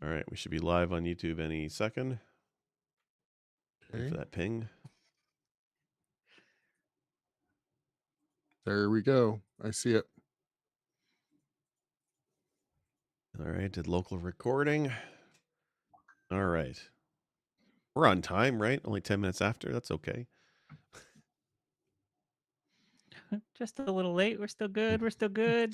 All right, we should be live on YouTube any second. Wait for that ping. There we go. I see it. All right, did local recording. All right. We're on time, right? Only 10 minutes after. That's okay. Just a little late. We're still good. We're still good.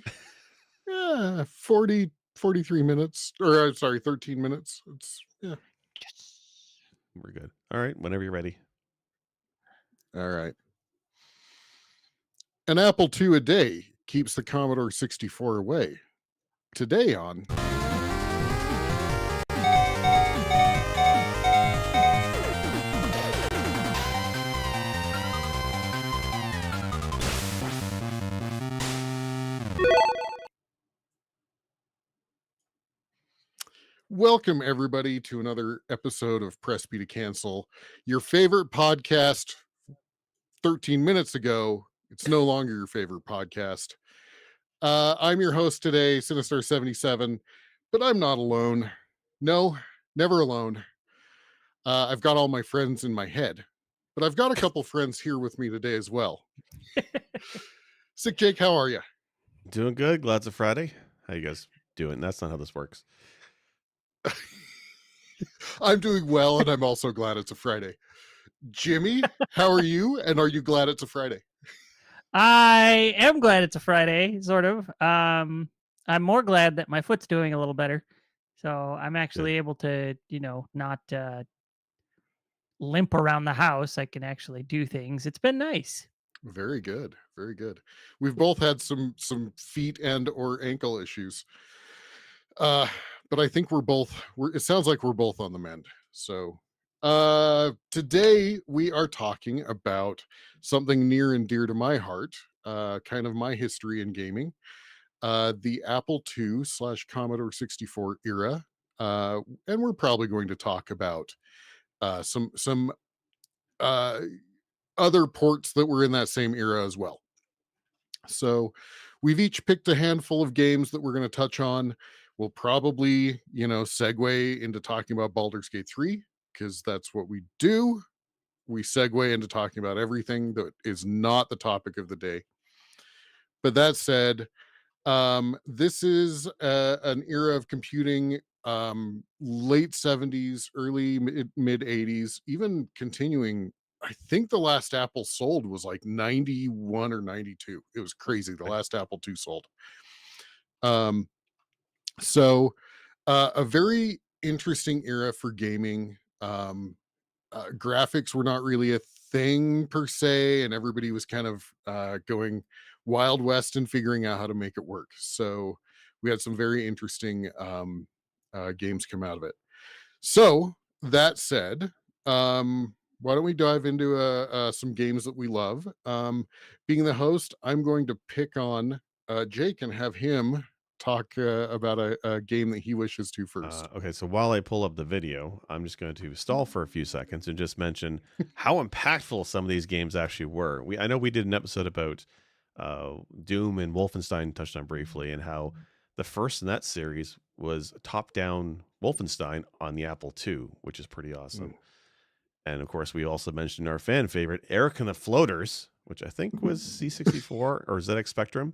Yeah, 43 minutes. Or, sorry, 13 minutes. It's, yeah. Yes. We're good. All right, whenever you're ready. All right. An Apple II a day keeps the Commodore 64 away. Today on... Welcome, everybody, to another episode of Press B to Cancel. Your favorite podcast 13 minutes ago, it's no longer your favorite podcast. I'm your host today, Sinister77, but I'm not alone. No, never alone. I've got all my friends in my head, but I've got a couple friends here with me today as well. Sick Jake, how are you? Doing good. Glad it's a Friday. How you guys doing? That's not how this works. I'm doing well, and I'm also glad it's a Friday. Jimmy, how are you? And are you glad it's a Friday? I am glad it's a Friday, sort of. I'm more glad that my foot's doing a little better. So I'm actually able to, not limp around the house. I can actually do things. It's been nice. Very good. Very good. We've both had some feet and or ankle issues. But I think it sounds like we're both on the mend. So today we are talking about something near and dear to my heart, kind of my history in gaming, the Apple II / Commodore 64 era. And we're probably going to talk about some other ports that were in that same era as well. So we've each picked a handful of games that we're going to touch on. We'll probably, segue into talking about Baldur's Gate 3, because that's what we do. We segue into talking about everything that is not the topic of the day. But that said, this is an era of computing, late 70s, early mid 80s, even continuing. I think the last Apple sold was like 91 or 92. It was crazy. The last Apple II sold. So a very interesting era for gaming. Graphics were not really a thing per se, and everybody was kind of going Wild West and figuring out how to make it work. So we had some very interesting games come out of it. So that said, why don't we dive into some games that we love? Being the host, I'm going to pick on Jake and have him talk about a game that he wishes to first. Okay, so while I pull up the video, I'm just going to stall for a few seconds and just mention how impactful some of these games actually were. I know we did an episode about Doom and Wolfenstein, touched on briefly, and how the first in that series was top-down Wolfenstein on the Apple II, which is pretty awesome. And of course, we also mentioned our fan favorite, Eric and the Floaters, which I think was C64 or ZX Spectrum.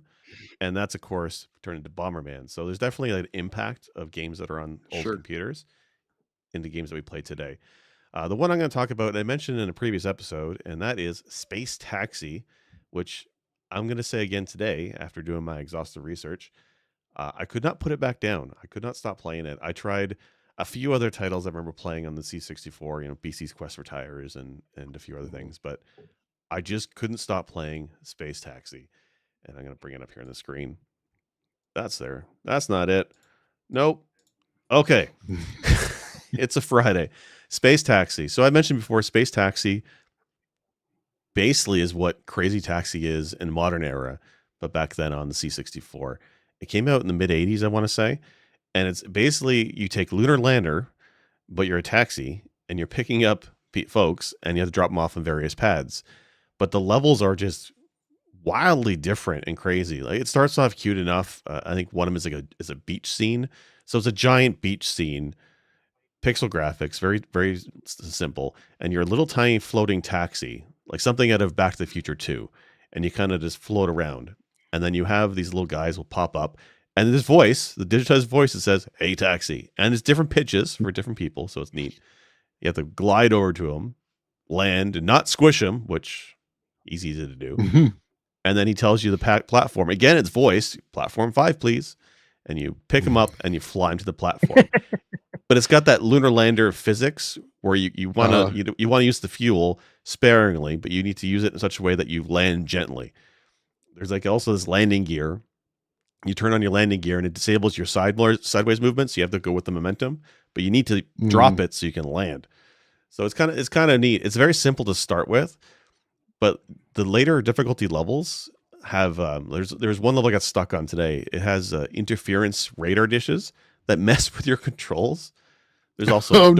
And that's, of course, turned into Bomberman. So there's definitely an impact of games that are on old computers into games that we play today. The one I'm going to talk about, I mentioned in a previous episode, and that is Space Taxi, which I'm going to say again today after doing my exhaustive research. I could not put it back down. I could not stop playing it. I tried a few other titles I remember playing on the C64, BC's Quest for Tires and a few other things, but I just couldn't stop playing Space Taxi. And I'm going to bring it up here on the screen. That's there. That's not it. Nope. Okay. It's a Friday. Space Taxi. So I mentioned before, Space Taxi basically is what Crazy Taxi is in modern era, but back then on the C64. It came out in the mid 80s, I want to say. And it's basically you take Lunar Lander, but you're a taxi and you're picking up folks and you have to drop them off on various pads. But the levels are just wildly different and crazy. Like it starts off cute enough. I think one of them is a beach scene. So it's a giant beach scene pixel graphics, very, very simple. And you're a little tiny floating taxi, like something out of Back to the Future 2. And you kind of just float around. And then you have these little guys will pop up. And this voice, the digitized voice, that says, "Hey, taxi." And it's different pitches for different people. So it's neat. You have to glide over to them, land, and not squish them, which is easy to do. And then he tells you the platform. Again, it's voice. "Platform 5, please." And you pick him up and you fly him to the platform. But it's got that lunar lander physics where you want to you want to use the fuel sparingly, but you need to use it in such a way that you land gently. There's like also this landing gear. You turn on your landing gear and it disables your sideways movement, so you have to go with the momentum, but you need to drop it so you can land. So it's kind of neat. It's very simple to start with, but the later difficulty levels have there's one level I got stuck on today. It has interference radar dishes that mess with your controls. There's also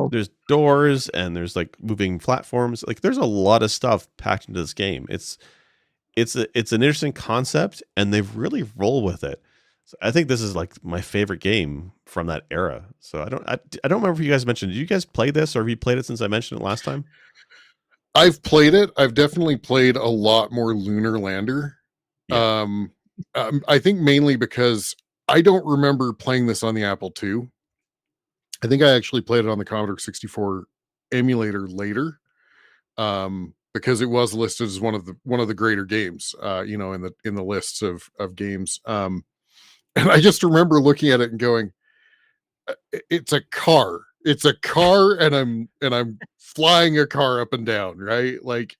there's doors and there's like moving platforms. Like there's a lot of stuff packed into this game. It's an interesting concept, and they've really rolled with it. So I think this is like my favorite game from that era. So I don't remember if you guys mentioned. Did you guys play this, or have you played it since I mentioned it last time? I've played it. I've definitely played a lot more Lunar Lander. Yeah. I think mainly because I don't remember playing this on the Apple II. I think I actually played it on the Commodore 64 emulator later. Because it was listed as one of the greater games, in the lists of games. And I just remember looking at it and going, "It's a car. It's a car, and I'm flying a car up and down, right?" Like,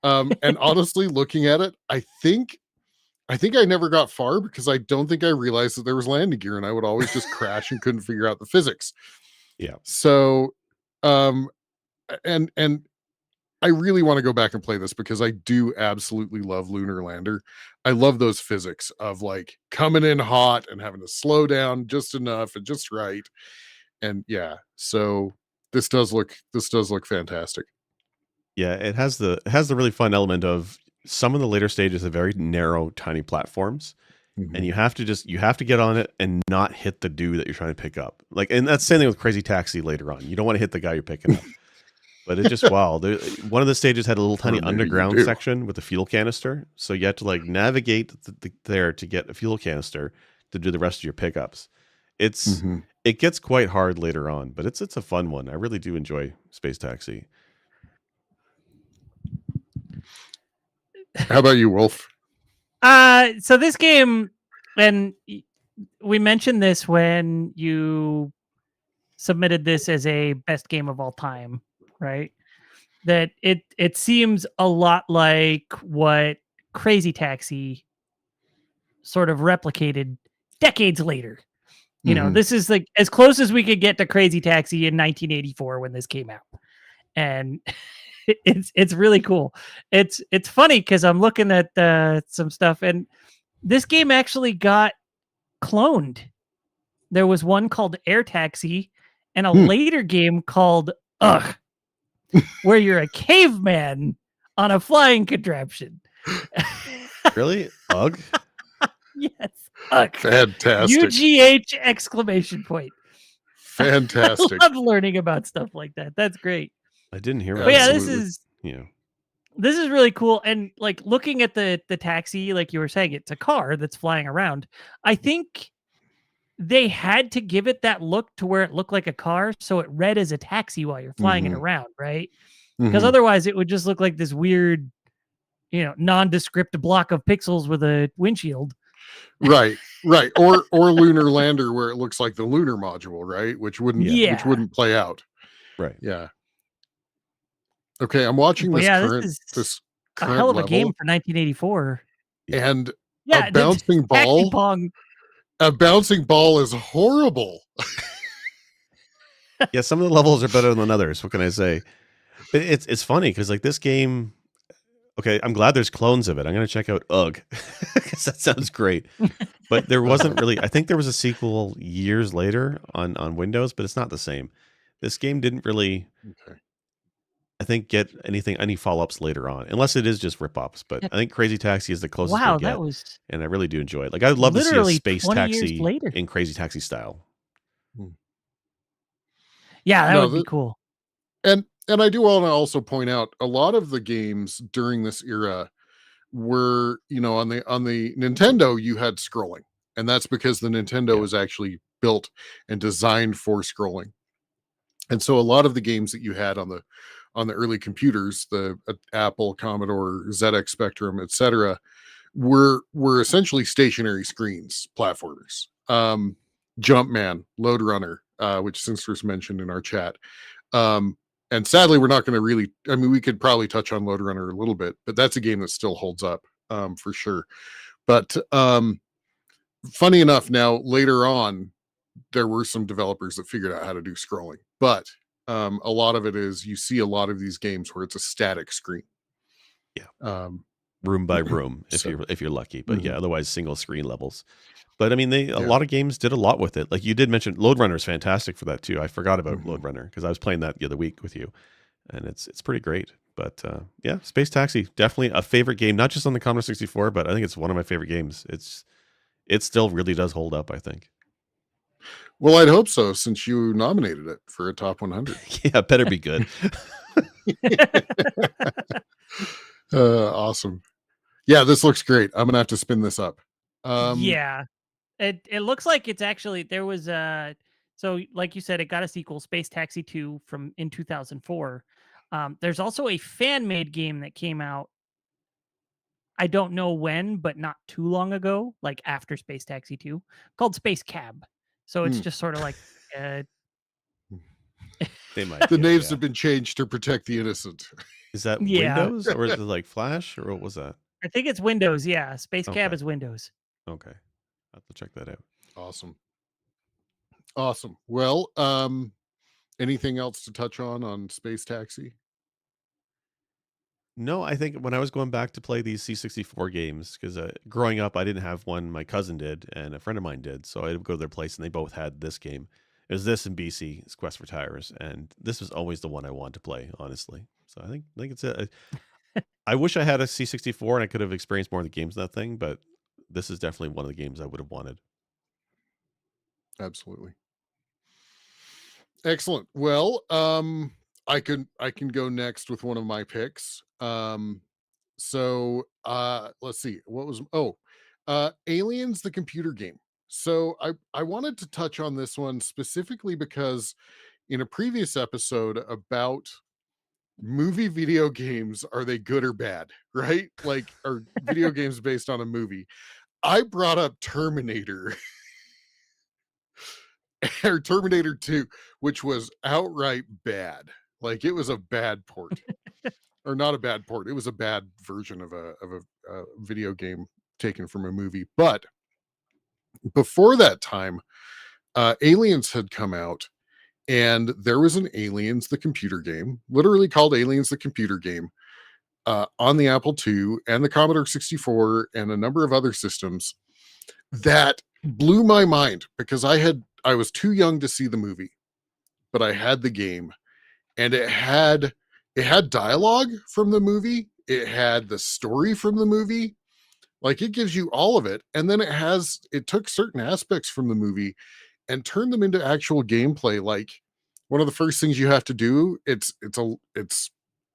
and honestly, looking at it, I think I never got far because I don't think I realized that there was landing gear, and I would always just crash and couldn't figure out the physics. Yeah. So, and I really want to go back and play this because I do absolutely love Lunar Lander. I love those physics of like coming in hot and having to slow down just enough and just right. And yeah, so this does look fantastic. Yeah, it has the really fun element of some of the later stages have very narrow, tiny platforms. And you have to get on it and not hit the dude that you're trying to pick up. Like, and that's the same thing with Crazy Taxi later on. You don't want to hit the guy you're picking up. But it's just wild. One of the stages had a little tiny underground section with a fuel canister. So you had to like navigate there to get a fuel canister to do the rest of your pickups. It gets quite hard later on, but it's a fun one. I really do enjoy Space Taxi. How about you, Wolf? So this game, and we mentioned this when you submitted this as a best game of all time, right? That it seems a lot like what Crazy Taxi sort of replicated decades later. This is like as close as we could get to Crazy Taxi in 1984 when this came out. And it's really cool. It's funny because I'm looking at some stuff, and this game actually got cloned. There was one called Air Taxi and a later game called Ugh, where you're a caveman on a flying contraption. Really? Ugh? Yes. Ugh. Fantastic. UGH exclamation point. Fantastic. I love learning about stuff like that. That's great. I didn't hear But about yeah, that. this is really cool. And like looking at the taxi, like you were saying, it's a car that's flying around. I think they had to give it that look to where it looked like a car, so it read as a taxi while you're flying it around, right? Because otherwise it would just look like this weird, nondescript block of pixels with a windshield. Right. Or Lunar Lander, where it looks like the lunar module, right? Which wouldn't play out. Right. Yeah. Okay, I'm watching this current a hell of a level, game for 1984. and Yeah, a bouncing ball. Pong. A bouncing ball is horrible. Yeah, some of the levels are better than others. What can I say? But it's funny because like this game. Okay, I'm glad there's clones of it. I'm gonna check out Ugh because that sounds great. But there wasn't really. I think there was a sequel years later on Windows, but it's not the same. This game didn't really. Okay. I think get any follow-ups later on, unless it is just rip-offs. But I think Crazy Taxi is the closest Wow, we get, that was and I really do enjoy it. Like I'd love to see a literally Space 20 years Taxi later. in Crazy Taxi style. Yeah, that No, would be cool. and I do want to also point out a lot of the games during this era were, on the Nintendo, you had scrolling, and that's because the Nintendo Yeah. was actually built and designed for scrolling. And so a lot of the games that you had on the early computers, the Apple, Commodore, ZX Spectrum, etc., were essentially stationary screens, platformers. Jumpman, Load Runner, which Sinster's mentioned in our chat. And sadly, we're not going to really. I mean, we could probably touch on Load Runner a little bit, but that's a game that still holds up for sure. But funny enough, now later on, there were some developers that figured out how to do scrolling, but a lot of it is you see a lot of these games where it's a static screen. Yeah. Um, Room by room, if so you're lucky. But mhm, yeah, otherwise single screen levels. But I mean, a yeah. lot of games did a lot with it. Like you did mention, Load Runner is fantastic for that too. I forgot about Mhm. Load Runner because I was playing that the other week with you, and it's pretty great. But yeah, Space Taxi, definitely a favorite game, not just on the Commodore 64, but I think it's one of my favorite games. It still really does hold up, I think. Well, I'd hope so, since you nominated it for a top 100. Yeah, better be good. Awesome. Yeah, this looks great. I'm gonna have to spin this up. Yeah. It looks like it's actually there was so like you said, it got a sequel, Space Taxi 2 from in 2004. There's also a fan made game that came out. I don't know when, but not too long ago, like after Space Taxi 2, called Space Cab. So it's Hmm. just sort of like uh They might The be, names yeah. have been changed to protect the innocent. Is that yeah. Windows or is it like Flash or what was that? I think it's Windows, yeah. Space Cab Okay, is Windows. okay, I have to check that out. Awesome. Awesome. Well, anything else to touch on Space Taxi? No, I think when I was going back to play these C64 games, because growing up, I didn't have one. My cousin did, and a friend of mine did. So I would go to their place, and they both had this game. It was this and BC's Quest for Tires, and this was always the one I wanted to play, honestly. So I think it's it. I wish I had a C64 and I could have experienced more of the games in that thing, but this is definitely one of the games I would have wanted. Absolutely. Excellent. Well, I can go next with one of my picks. Let's see. What was Aliens the computer game. So I wanted to touch on this one specifically because in a previous episode about movie video games, are they good or bad, right? Like, are video games based on a movie? I brought up Terminator or Terminator 2, which was outright bad. Like, it was a bad port. Or not a bad port. It was a bad version of a video game taken from a movie. But before that time, Aliens had come out, and there was an Aliens the computer game, literally called Aliens the computer game, on the Apple II and the Commodore 64 and a number of other systems that blew my mind because I was too young to see the movie, but I had the game, and it had dialogue from the movie, it had the story from the movie, like it gives you all of it, and then it took certain aspects from the movie and turned them into actual gameplay. Like, one of the first things you have to do, it's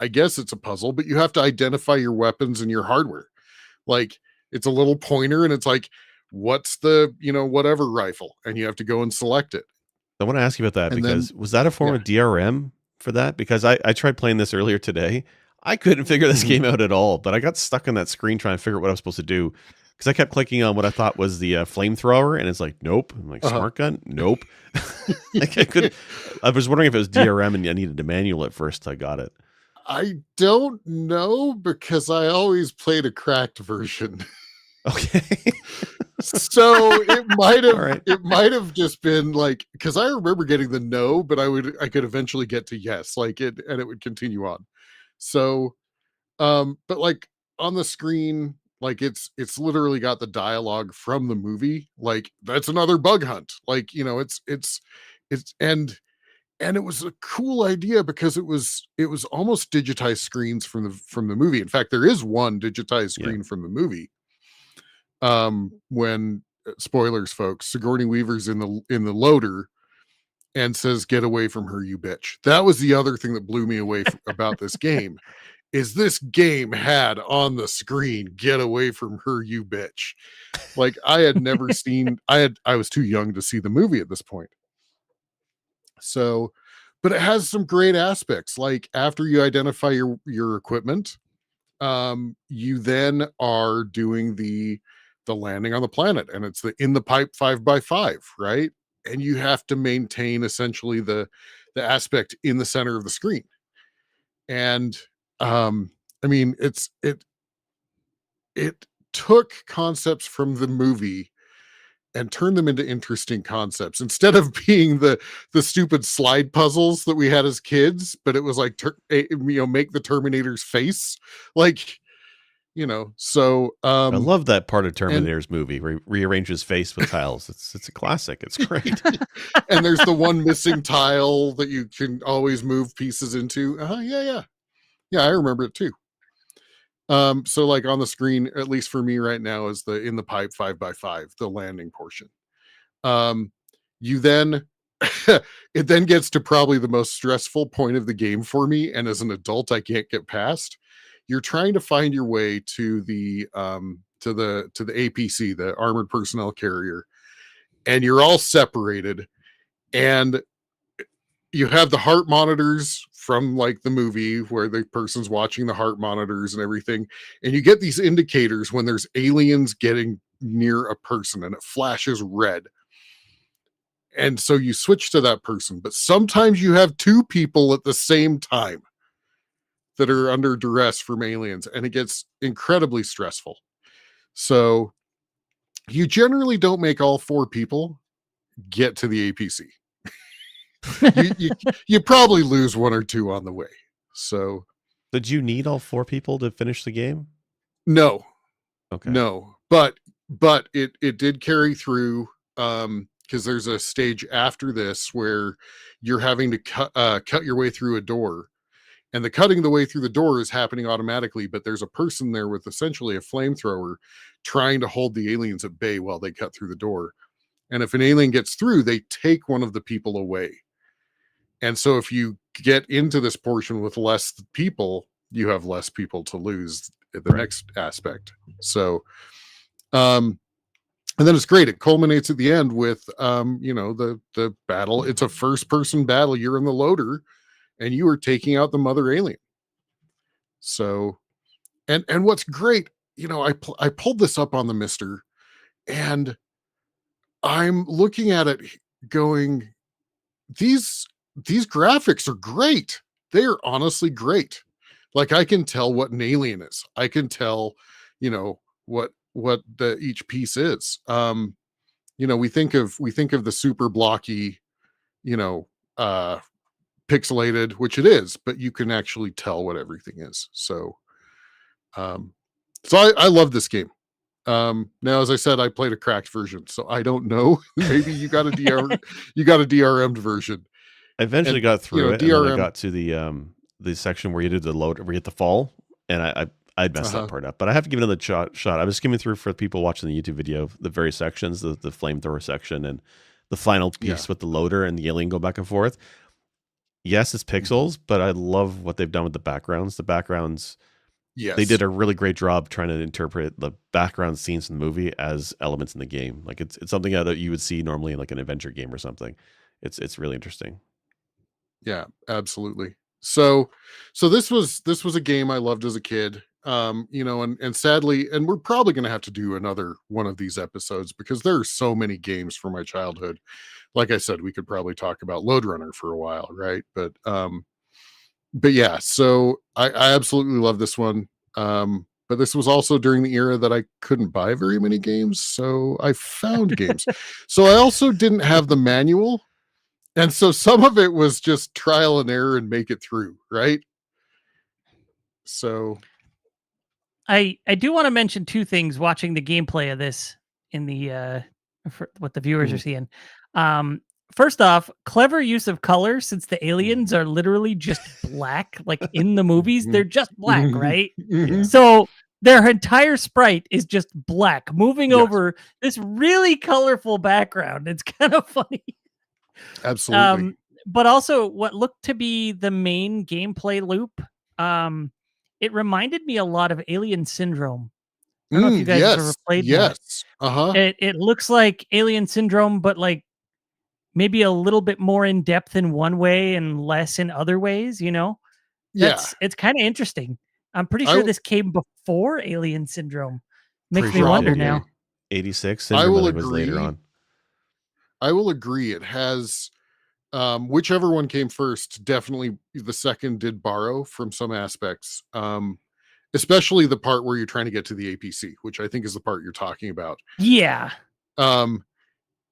I guess it's a puzzle, but you have to identify your weapons and your hardware. Like, it's a little pointer and it's like, what's the, whatever rifle, and you have to go and select it. I want to ask you about that And then because was that a form yeah. of DRM for that? Because I tried playing this earlier today. I couldn't figure this Mhm. game out at all, but I got stuck on that screen trying to figure out what I was supposed to do because I kept clicking on what I thought was the flamethrower, and it's like, nope. I'm like, Uh-huh. smart gun, nope. Like I was wondering if it was DRM and I needed to manual it first. I got it. I don't know because I always played a cracked version. Okay. So it might All have right. it might have just been like, because I remember getting the no, but I could eventually get to yes, like it, and it would continue on. So but like on the screen, like it's literally got the dialogue from the movie. Like, that's another bug hunt. Like, it's and it was a cool idea because it was almost digitized screens from the movie. In fact, there is one digitized Yeah. screen from the movie. When spoilers, folks, Sigourney Weaver's in the loader, and says, "Get away from her, you bitch." That was the other thing that blew me away about this game. Is this game had on the screen, "Get away from her, you bitch." Like, I had never seen, I was too young to see the movie at this point. So, but it has some great aspects. Like, after you identify your equipment, you then are doing the landing on the planet, and it's the in the pipe 5x5, right? And you have to maintain essentially the aspect in the center of the screen. And I mean, it took concepts from the movie and turned them into interesting concepts instead of being the stupid slide puzzles that we had as kids. But it was like, make the Terminator's face, like, so I love that part of Terminator's movie where he rearranges face with tiles. It's a classic. It's great. And there's the one missing tile that you can always move pieces into. Yeah, I remember it too. So like on the screen, at least for me right now, is the in the pipe 5x5, the landing portion. You then it then gets to probably the most stressful point of the game for me, and as an adult I can't get past. You're trying to find your way to the APC, the armored personnel carrier, and you're all separated, and you have the heart monitors from like the movie where the person's watching the heart monitors and everything. And you get these indicators when there's aliens getting near a person, and it flashes red. And so you switch to that person, but sometimes you have two people at the same time that are under duress from aliens, and it gets incredibly stressful. So you generally don't make all four people get to the APC. you probably lose one or two on the way. So did you need all four people to finish the game? No. Okay. No, but it did carry through, because there's a stage after this where you're having to cut your way through a door. And the cutting the way through the door is happening automatically, but there's a person there with essentially a flamethrower trying to hold the aliens at bay while they cut through the door. And if an alien gets through, they take one of the people away. And so if you get into this portion with less people, you have less people to lose at the next aspect. So, and then it's great. It culminates at the end with, the battle. It's a first person battle. You're in the loader, and you are taking out the mother alien. So, and what's great, I pulled this up on the Mister, and I'm looking at it going, these graphics are great. They are honestly great. Like, I can tell what an alien is. I can tell, what each piece is. We think of the super blocky, pixelated, which it is, but you can actually tell what everything is. So, I love this game. Now, as I said, I played a cracked version, so I don't know. Maybe you got a DRM'd version. I eventually got through it, and then I got to the section where you did the load, where you hit the fall, and I messed that part up. But I have to give it another shot. I was skimming through for people watching the YouTube video, the various sections, the flamethrower section, and the final piece with the loader and the alien go back and forth. Yes, it's pixels, but I love what they've done with the backgrounds. The backgrounds, yes, they did a really great job trying to interpret the background scenes in the movie as elements in the game. Like, it's something that you would see normally in like an adventure game or something. It's really interesting. Yeah, absolutely. So this was a game I loved as a kid. And sadly, and we're probably going to have to do another one of these episodes because there are so many games from my childhood. Like I said, we could probably talk about Lode Runner for a while, right? But yeah, so I absolutely love this one. But this was also during the era that I couldn't buy very many games, so I found games. So I also didn't have the manual. And so some of it was just trial and error and make it through, right? So I do want to mention two things watching the gameplay of this in the for what the viewers are seeing. First off, clever use of color, since the aliens are literally just black, like in the movies, they're just black, right? So their entire sprite is just black, moving over this really colorful background. It's kind of funny. Absolutely. But also what looked to be the main gameplay loop, it reminded me a lot of Alien Syndrome. I don't know if you guys have ever Yes. played that. Yes. Uh-huh. It looks like Alien Syndrome, but like maybe a little bit more in depth in one way and less in other ways, you know? Yeah. It's kind of interesting. I'm pretty I sure w- this came before Alien Syndrome. Makes Pretty me sure it wonder did, yeah. now. 86 I Syndrome, I will think, was later agree. on. I will agree. It has whichever one came first, definitely the second did borrow from some aspects. Especially the part where you're trying to get to the APC, which I think is the part you're talking about. Yeah. And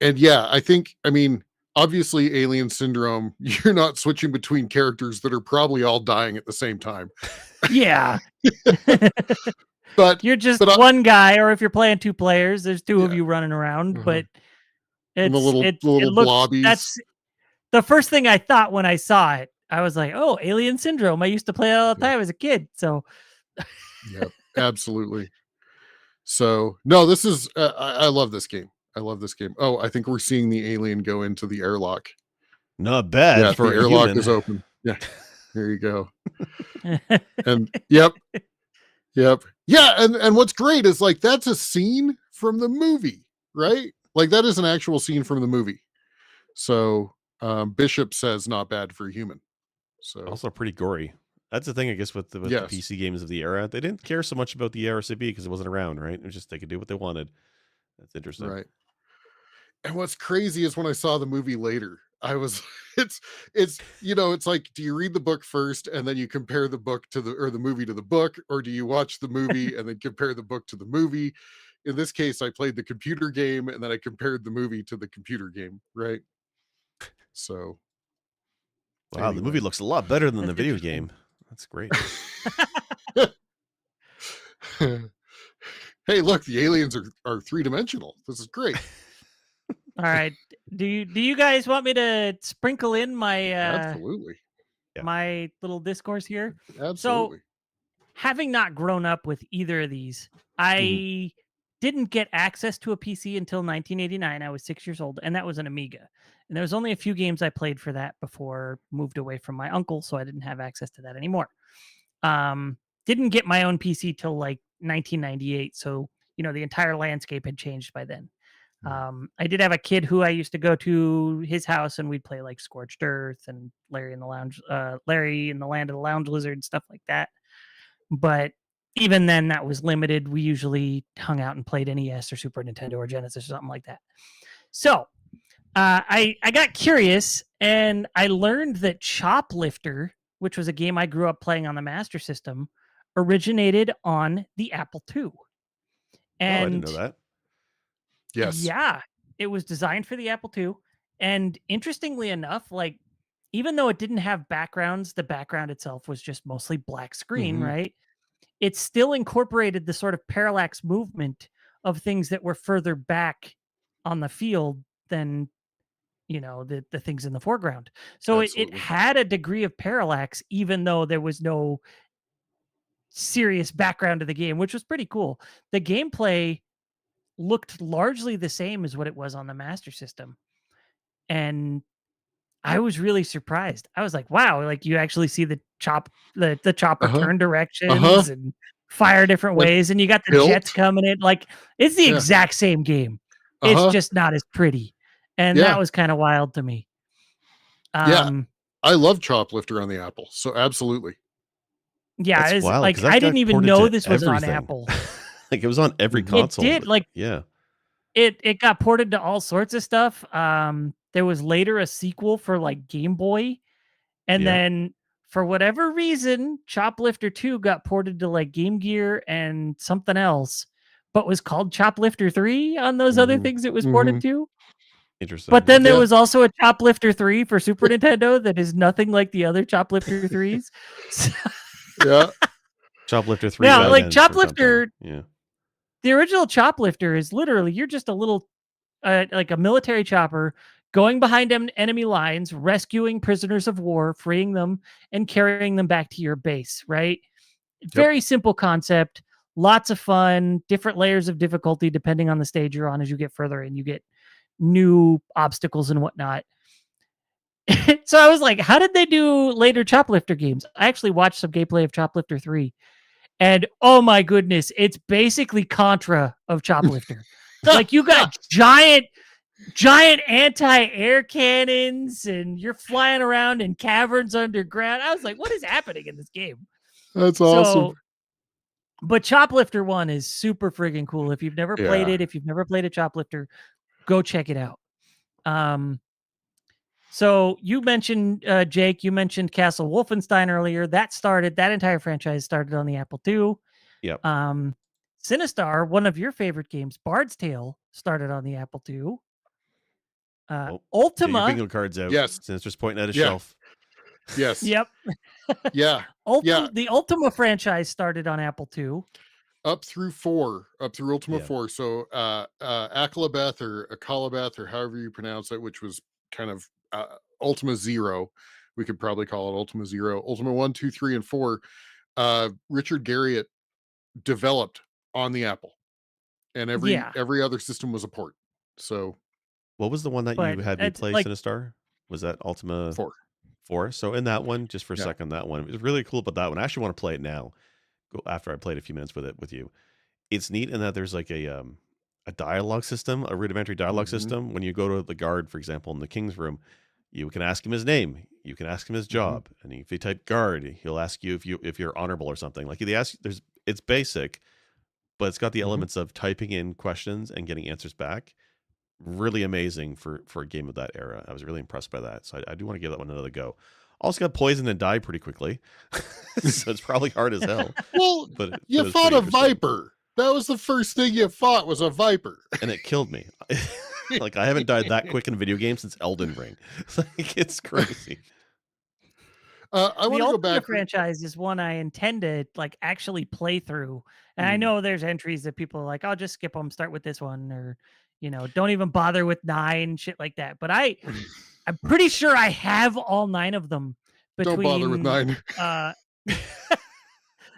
yeah, I mean, obviously Alien Syndrome, you're not switching between characters that are probably all dying at the same time. Yeah. But You're just but one guy, or if you're playing two players, there's two of yeah. you running around, but And the it little looks, blobbies. that's the first thing I thought when I saw it. I was like, oh, Alien Syndrome. I used to play it all the time as a kid. So Yep, absolutely. So no, this is I love this game. I love this game. Oh, I think we're seeing the alien go into the airlock. Not bad Yeah, for the a airlock human. is open. Yeah, there you go. And yep. Yeah, and what's great is like that's a scene from the movie, right? Like that is an actual scene from the movie. So Bishop says not bad for a human. So Also pretty gory. That's the thing, I guess, with the yes. PC games of the era. They didn't care so much about the RCB because it wasn't around, right? It was just they could do what they wanted. That's interesting. Right. And what's crazy is when I saw the movie later, I was it's it's like, do you read the book first and then you compare the book to the movie to the book, or do you watch the movie and then compare the book to the movie? In this case, I played the computer game and then I compared the movie to the computer game, right? So Wow, the movie anyway. looks a lot better than the That's video interesting. game. That's great. Hey, look, the aliens are three-dimensional. This is great. all right. Do you guys want me to sprinkle in my Absolutely. my little discourse here? Absolutely. So, having not grown up with either of these, I didn't get access to a PC until 1989. I was 6 years old, and that was an Amiga. And there was only a few games I played for that before moved away from my uncle, so I didn't have access to that anymore. Didn't get my own PC till like 1998, so the entire landscape had changed by then. I did have a kid who I used to go to his house, and we'd play like Scorched Earth and Larry in the Land of the Lounge Lizard, stuff like that. But even then, that was limited. We usually hung out and played NES or Super Nintendo or Genesis or something like that. So I got curious, and I learned that Choplifter, which was a game I grew up playing on the Master System, originated on the Apple II. And I didn't know that. Yes. yeah, it was designed for the Apple II. And interestingly enough, like, even though it didn't have backgrounds, the background itself was just mostly black screen, right? It still incorporated the sort of parallax movement of things that were further back on the field than the things in the foreground. So it had a degree of parallax, even though there was no serious background to the game, which was pretty cool. The gameplay looked largely the same as what it was on the Master System, and I was really surprised. I was like, wow, like you actually see the chopper turn directions and fire different ways, and you got the jets coming in. Like, it's the exact same game. It's just not as pretty. And that was kind of wild to me. I love Choplifter on the Apple. So absolutely. Yeah, it's wild, like I didn't even know this was on Apple. Like it was on every console. It did, like, yeah. It got ported to all sorts of stuff. There was later a sequel for like Game Boy, and then for whatever reason, Choplifter 2 got ported to like Game Gear and something else, but was called Choplifter 3 on those other things it was ported to. Interesting. But then there was also a Choplifter 3 for Super Nintendo that is nothing like the other Choplifter 3s. Choplifter 3. Now, like Choplifter, yeah. The original Choplifter is literally, you're just a little, like a military chopper going behind enemy lines, rescuing prisoners of war, freeing them, and carrying them back to your base, right? Very simple concept, lots of fun, different layers of difficulty depending on the stage you're on. As you get further in, you get new obstacles and whatnot. So I was like, how did they do later Choplifter games? I actually watched some gameplay of Choplifter 3, and oh my goodness, it's basically Contra of Choplifter. Like you got giant anti-air cannons and you're flying around in caverns underground. I was like, what is happening in this game? That's awesome. So, but Choplifter 1 is super friggin' cool. If you've never played Yeah. it, if you've never played a Choplifter, go check it out. So you mentioned Jake, you mentioned Castle Wolfenstein earlier. That entire franchise started on the Apple II. Yep. Sinistar, one of your favorite games, Bard's Tale, started on the Apple II. Get your Ultima, bingo cards out. Yes. Sinister's pointing at a Yeah. shelf. Yes. yep. Yeah. The Ultima franchise started on Apple II. Up through Ultima Yeah. 4. So Akalabeth or Akalabeth or however you pronounce it, which was kind of Ultima 0. We could probably call it Ultima 0. Ultima 1, 2, 3, and 4. Richard Garriott developed on the Apple, and every other system was a port. So What was the one that you But had me it's play, like Sinistar? Was that Ultima 4. 4? So in that one, just for a Yeah. second, that one, it was really cool about that one. I actually want to play it now, after I played a few minutes with you. It's neat in that there's like a dialogue system, a rudimentary dialogue Mhm. system. When you go to the guard, for example, in the king's room, you can ask him his name, you can ask him his job, and if you type guard, he'll ask you if you're honorable or something. Like they ask, it's basic, but it's got the Mhm. elements of typing in questions and getting answers back. Really amazing for a game of that era. I was really impressed by that, so I do want to give that one another go. Also got poisoned and died pretty quickly, so it's probably hard as hell. Well, But you it's fought pretty a interesting. viper. That was the first thing you fought, was a viper. And it killed me. Like I haven't died that quick in a video game since Elden Ring. Like it's crazy. I the want to go Ultima back. franchise is one I intend to like actually play through. And I know there's entries that people are like, I'll just skip them, start with this one, or don't even bother with 9, shit like that. But I'm pretty sure I have all 9 of them. Don't bother with 9.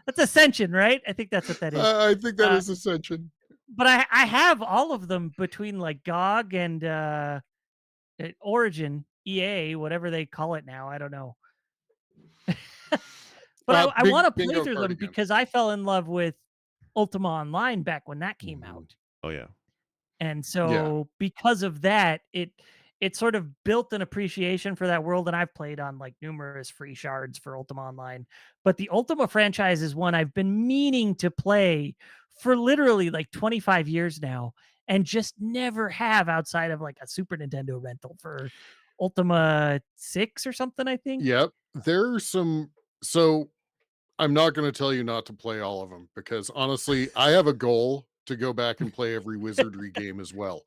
That's Ascension, right? I think that's what that is. I think that is Ascension. But I have all of them between like GOG and Origin, EA, whatever they call it now. I don't know. But I want to play through them because I fell in love with Ultima Online back when that came out. Oh yeah. And so because of that, it sort of built an appreciation for that world. And I've played on like numerous free shards for Ultima Online. But the Ultima franchise is one I've been meaning to play for literally like 25 years now, and just never have outside of like a Super Nintendo rental for Ultima 6 or something, I think. Yep. There's some. So I'm not going to tell you not to play all of them, because honestly, I have a goal to go back and play every wizardry game as well.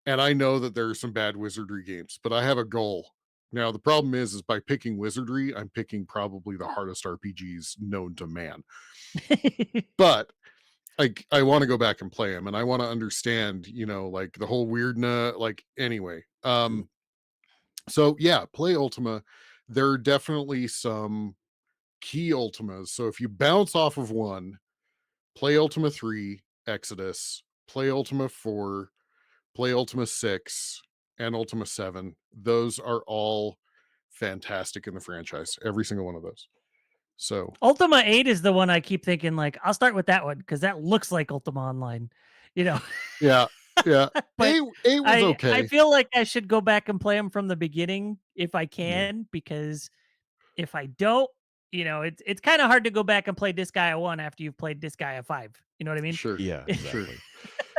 And I know that there are some bad wizardry games, but I have a goal. Now, the problem is by picking wizardry, I'm picking probably the hardest RPGs known to man. But I want to go back and play them, and I want to understand, like the whole weirdness, like anyway. So yeah, play Ultima. There are definitely some key Ultimas. So if you bounce off of one, play Ultima 3, Exodus, play Ultima 4, play Ultima 6, and Ultima 7. Those are all fantastic in the franchise. Every single one of those. So Ultima 8 is the one I keep thinking like, I'll start with that one because that looks like Ultima Online, yeah. But 8 was okay. I feel like I should go back and play them from the beginning if I can, because if I don't, it's kind of hard to go back and play Disgaea 1 after you've played Disgaea 5. You know what I mean? Sure. Yeah, exactly. Sure.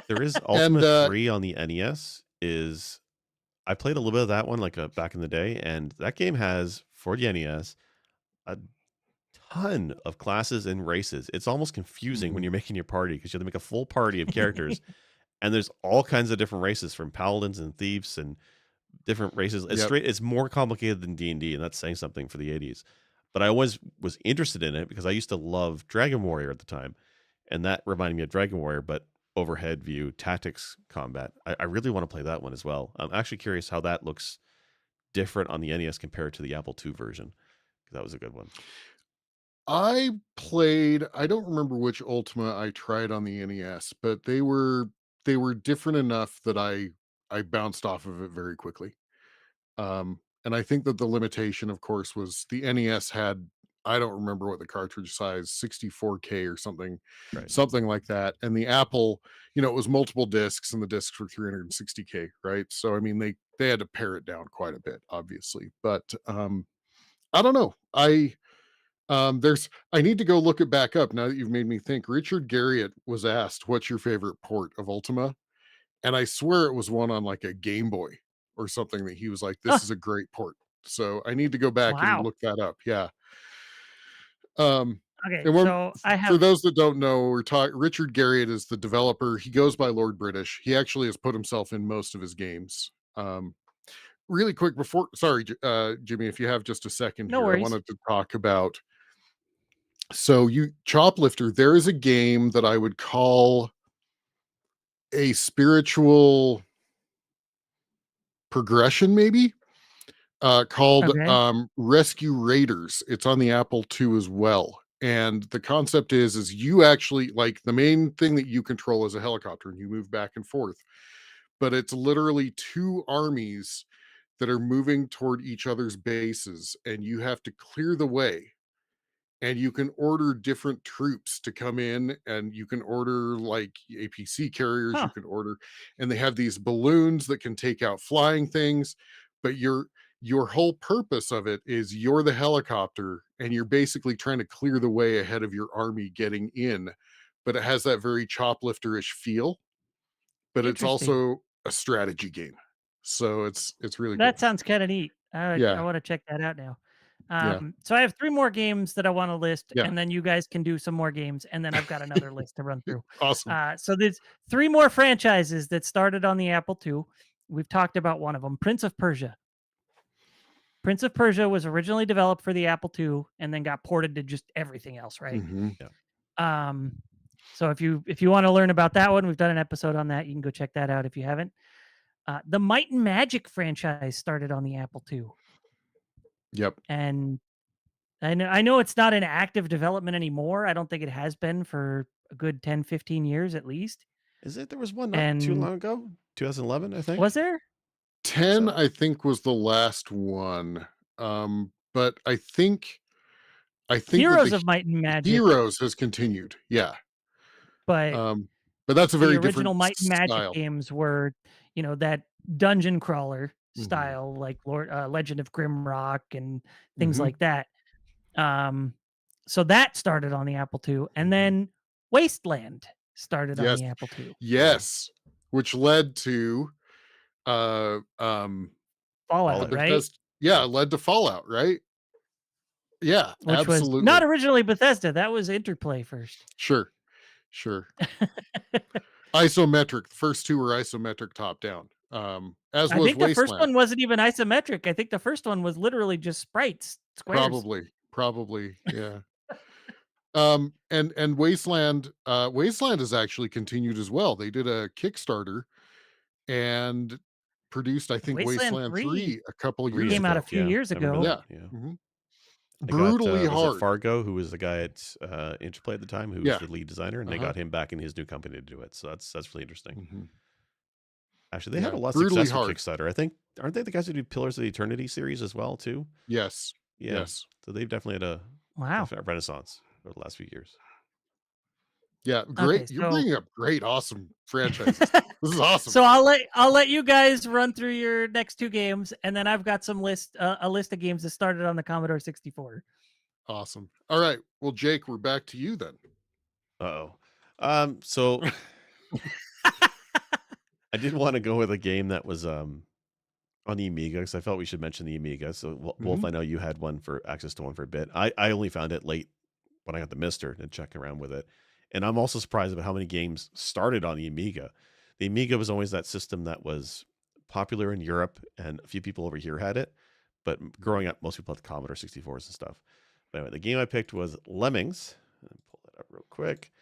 There is Ultima 3 on the NES. I played a little bit of that one like back in the day, and that game has, for the NES, a ton of classes and races. It's almost confusing when you're making your party, because you have to make a full party of characters, and there's all kinds of different races, from paladins and thieves and different races. It's more complicated than D&D, and that's saying something for the 80s. But I always was interested in it because I used to love Dragon Warrior at the time, and that reminded me of Dragon Warrior, but overhead view tactics combat. I really want to play that one as well. I'm actually curious how that looks different on the NES compared to the Apple II version, because that was a good one. I don't remember which Ultima I tried on the NES, but they were different enough that I bounced off of it very quickly. And I think that the limitation, of course, was the NES had, I don't remember what the cartridge size, 64K or something, Right. something like that. And the Apple, it was multiple discs, and the discs were 360K, right? So I mean, they had to pare it down quite a bit, obviously. But I don't know. I need to go look it back up now that you've made me think. Richard Garriott was asked, "What's your favorite port of Ultima?" And I swear it was one on like a Game Boy or something that he was like, "This Huh, is a great port." So I need to go back and wow. look that up. Yeah. Um, Okay, and so I for have those that don't know, we're talking. Richard Garriott is the developer. He goes by Lord British. He actually has put himself in most of his games. Really quick before, sorry, Jimmy, if you have just a second no here, I worries. wanted to talk about. So you Choplifter, there is a game that I would call a spiritual progression, maybe, called Okay. Rescue Raiders. It's on the Apple II as well. And the concept is you actually, like, the main thing that you control is a helicopter, and you move back and forth. But it's literally two armies that are moving toward each other's bases, and you have to clear the way. And you can order different troops to come in, and you can order like APC carriers, Huh. you can order, and they have these balloons that can take out flying things. But your whole purpose of it is you're the helicopter, and you're basically trying to clear the way ahead of your army getting in. But it has that very Choplifter-ish feel, but it's Interesting. also a strategy game. So it's really cool. That sounds kind of neat. I Yeah, want to check that out now. yeah, So I have 3 more games that I want to list, yeah. and then you guys can do some more games, and then I've got another list to run through. Awesome. So there's 3 more franchises that started on the Apple II. We've talked about one of them, Prince of Persia. Prince of Persia was originally developed for the Apple II and then got ported to just everything else, right? Hmm. Um, so if you want to learn about that one, we've done an episode on that. You can go check that out if you haven't. The Might and Magic franchise started on the Apple II, Yep. and I know it's not in active development anymore. I don't think it has been for a good 10, 15 years at least. Is it? There was one not too And long ago, 2011, I think. was there? 10, So I think, was the last one. But I think that Heroes the of Might and Magic, Heroes has continued. Yeah. but But that's a the very original different Might and Magic style. games were, that dungeon crawler Hmm. style, like Legend of Grimrock and things Hmm. like that. So that started on the Apple II, and Hmm. then Wasteland started on Yes. the Apple II. Yes. Which led to Fallout, Fallout. right? yeah, led to Fallout, right? Yeah, Which was not absolutely. originally Bethesda. That was Interplay first. Sure. Sure. Isometric. The first two were isometric top down. As I was think the first Wasteland. one wasn't even isometric. I think the first one was literally just sprites, squares. Probably. Yeah. And Wasteland has actually continued as well. They did a Kickstarter and produced, I think, Wasteland Wasteland 3 3 a couple of 3 years years came out a ago. few ago. years Yeah, I remember ago. Yeah. that. Yeah. Hmm. They got Brutally was it hard. Fargo, who was the guy at Interplay at the time, who was Yeah. the lead designer, and they Uh-huh. got him back in his new company to do it. So that's really interesting. Hmm. Actually, they Yeah. had a lot of Brutally success with hard. Kickstarter. I think aren't they the guys who do Pillars of the Eternity series as well too? Yes. Yeah. Yes. So they've definitely had Wow. a renaissance over the last few years. Yeah. Okay, Great. You're so bringing up great, awesome franchises. This is awesome. so I'll let you guys run through your next 2 games, and then I've got some a list of games that started on the Commodore 64. Awesome. All right. Well, Jake, we're back to you then. Uh-oh. So I did want to go with a game that was on the Amiga, because I felt we should mention the Amiga. So Wolf, Mhm. I know you had one for access to one for a bit. I only found it late when I got the Mister and check around with it. And I'm also surprised about how many games started on the Amiga. The Amiga was always that system that was popular in Europe, and a few people over here had it. But growing up, most people had the Commodore 64s and stuff. But anyway, the game I picked was Lemmings. Pull that up real quick.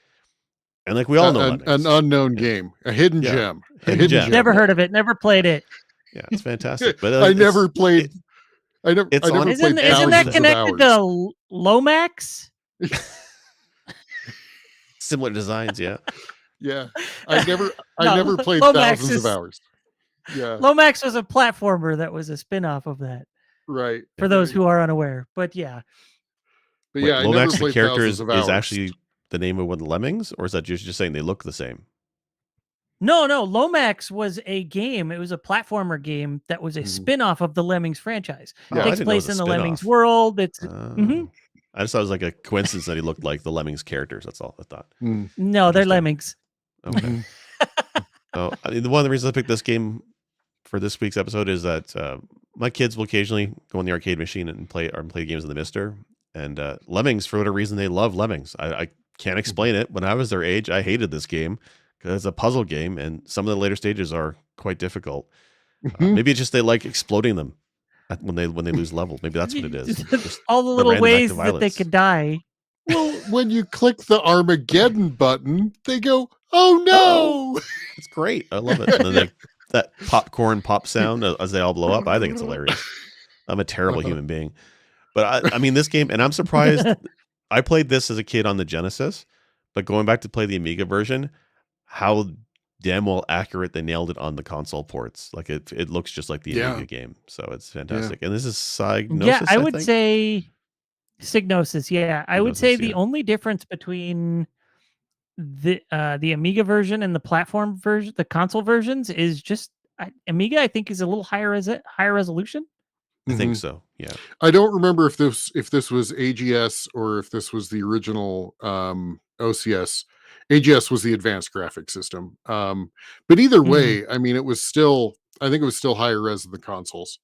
And like we all know An Lemmings. unknown Yeah. game, a hidden Yeah. gem. A Hidden hidden gem. gem. Never heard of it. Never played it. Yeah, it's fantastic. But I never played. I never it's on played Isn't that thousands of connected hours. to Lomax? similar designs. Yeah. Yeah, I never No, played Lomax thousands is of hours. Yeah, Lomax was a platformer that was a spin-off of that. Right. For those right. who are unaware, but yeah. But Wait, yeah, I never Lomax the played character thousands of is hours. actually the name of one of the Lemmings, or is that just saying they look the same? No, Lomax was a game. It was a platformer game that was a Mhm. spin-off of the Lemmings franchise. Oh, I Takes didn't know it was place a in the Lemmings spin-off. world. It's Oh. I just thought it was like a coincidence that he looked like the Lemmings characters. That's all I thought. Mm. no, they're Interesting. Lemmings. Okay. Mhm. Oh, I mean, one of the reasons I picked this game for this week's episode is that my kids will occasionally go on the arcade machine and play games in the Mister. And Lemmings, for whatever reason, they love Lemmings. I can't explain it. When I was their age, I hated this game because it's a puzzle game, and some of the later stages are quite difficult. Mhm. Maybe it's just they like exploding them when they lose levels. Maybe that's what it is. Just All the the little random act ways of that they violence. could die. Well, when you click the Armageddon button, they go, "Oh no!" It's great. I love it. And then that popcorn pop sound as they all blow up. I think it's hilarious. I'm a terrible human being. But I mean, this game, and I'm surprised. I played this as a kid on the Genesis, but going back to play the Amiga version, how damn well accurate they nailed it on the console ports. Like it looks just like the Yeah. Amiga game. So it's fantastic. And this is Psygnosis, Yeah, I would think? say Signosis. Yeah, I would say Signosis, the yeah. only difference between the Amiga version and the platform version, the console versions, is just Amiga. I think is a little higher resolution. I think Mhm. so. Yeah. I don't remember if this was AGS or if this was the original OCS. AGS was the advanced graphic system. But either way, I mean, it was still, I think it was still higher res than the consoles.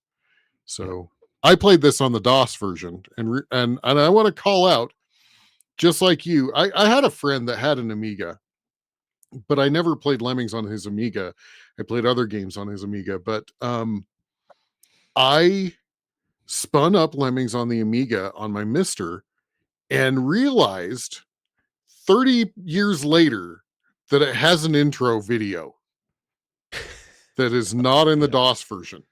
So I played this on the DOS version, and I want to call out, just like you, I had a friend that had an Amiga, but I never played Lemmings on his Amiga. I played other games on his Amiga, but I spun up Lemmings on the Amiga on my Mister and realized 30 years later that it has an intro video that is not in the Yeah. DOS version.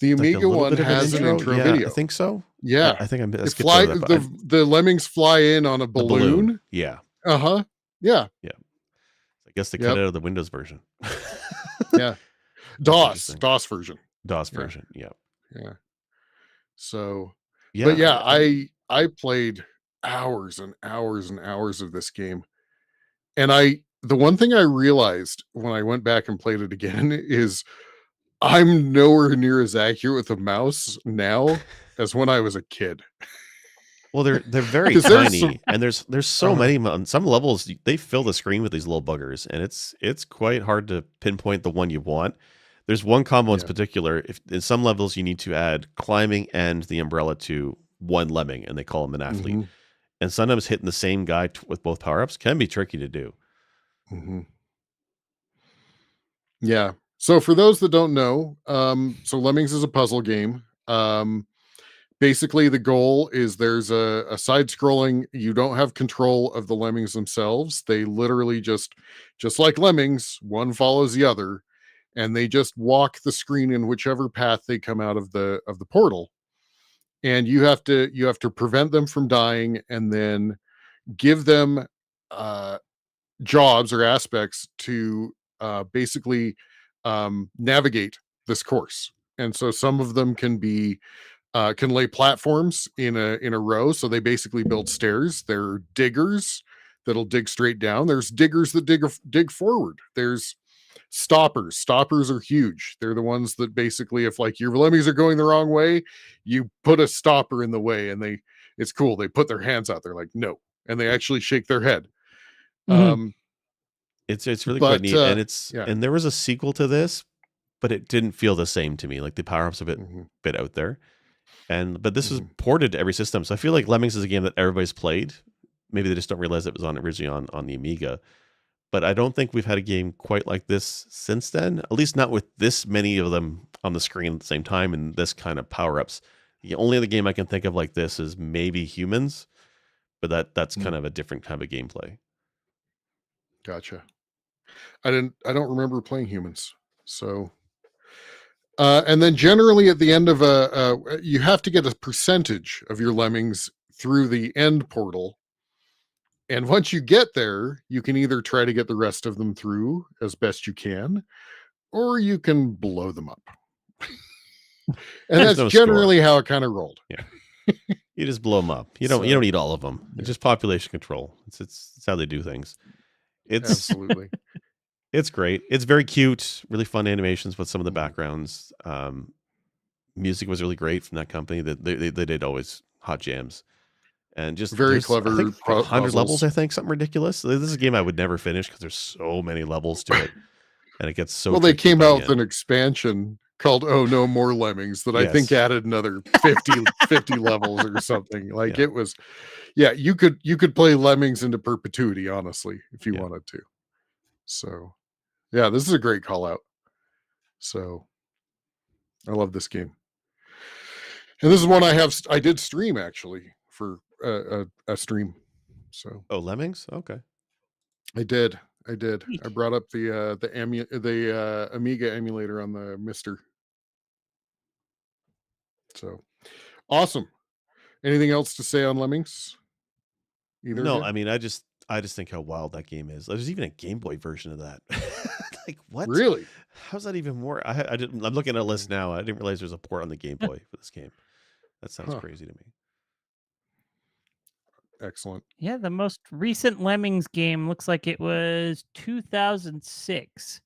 The Like a Amiga little one bit of an has an intro yeah, video. I think so. Yeah. I think I It skipped over that. But the Lemmings fly in on a the balloon. balloon. Yeah. Uh-huh. Yeah. I guess they Yep. cut out of the Windows version. Yeah. DOS interesting. version. DOS Yeah. version. Yeah. Yeah. So, Yeah. but yeah, I played hours and hours and hours of this game. And the one thing I realized when I went back and played it again is I'm nowhere near as accurate with a mouse now as when I was a kid. Well, they're very 'Cause there's tiny, some- and there's so Uh-huh. many on some levels. They fill the screen with these little buggers, and it's quite hard to pinpoint the one you want. There's one combo in Yeah. particular. If in some levels you need to add climbing and the umbrella to one lemming, and they call him an athlete. Mhm. And sometimes hitting the same guy with both power ups can be tricky to do. Mhm. Yeah. So for those that don't know, so Lemmings is a puzzle game. Basically the goal is there's a side scrolling, you don't have control of the lemmings themselves. They literally just like Lemmings, one follows the other, and they just walk the screen in whichever path they come out of the portal. And you have to prevent them from dying, and then give them jobs or aspects to basically navigate this course. And so some of them can be can lay platforms in a row. So they basically build stairs. There are diggers that'll dig straight down. There's diggers that dig forward. There's stoppers. Stoppers are huge. They're the ones that basically, if like your lemmings are going the wrong way, you put a stopper in the way, and it's cool. They put their hands out. They're like, no, and they actually shake their head. Mhm. It's really quite But neat, and yeah. and there was a sequel to this, but it didn't feel the same to me. Like the power ups a bit out there, but this was ported to every system. So I feel like Lemmings is a game that everybody's played. Maybe they just don't realize it was originally on the Amiga. But I don't think we've had a game quite like this since then. At least not with this many of them on the screen at the same time and this kind of power ups. The only other game I can think of like this is maybe Humans, but that's kind of a different kind of gameplay. Gotcha. I don't remember playing Humans. So and then generally at the end of you have to get a percentage of your lemmings through the end portal. And once you get there, you can either try to get the rest of them through as best you can, or you can blow them up. And There's that's no generally how it kind of rolled. Yeah. You just blow them up. You don't eat all of them. It's just population control. It's how they do things. It's Absolutely. it's great. It's very cute, really fun animations with some of the backgrounds. Music was really great from that company. That they did always hot jams. And just Very I clever think 100 levels, puzzles. I think, something ridiculous. This is a game I would never finish because there's so many levels to it. And it gets so Well, they tricky came by the out with end. an expansion called "Oh No More Lemmings" that I think Yes. added another 50 levels or something. Like Yeah. it was, yeah. You could play Lemmings into perpetuity, honestly, if you Yeah. wanted to. So, yeah, this is a great call out. So, I love this game, and this is one I did stream actually for a stream. So Oh, Lemmings? Okay. I did. I Neat. brought up the Amiga emulator on the Mister. So awesome. Anything else to say on Lemmings? Either of No, you? I mean, I just think how wild that game is. There's even a Game Boy version of that. Like what? Really? How's that even more? I didn't. I'm looking at a list now. I didn't realize there's a port on the Game Boy for this game. That sounds Huh. crazy to me. Excellent. Yeah, the most recent Lemmings game looks like it was 2006.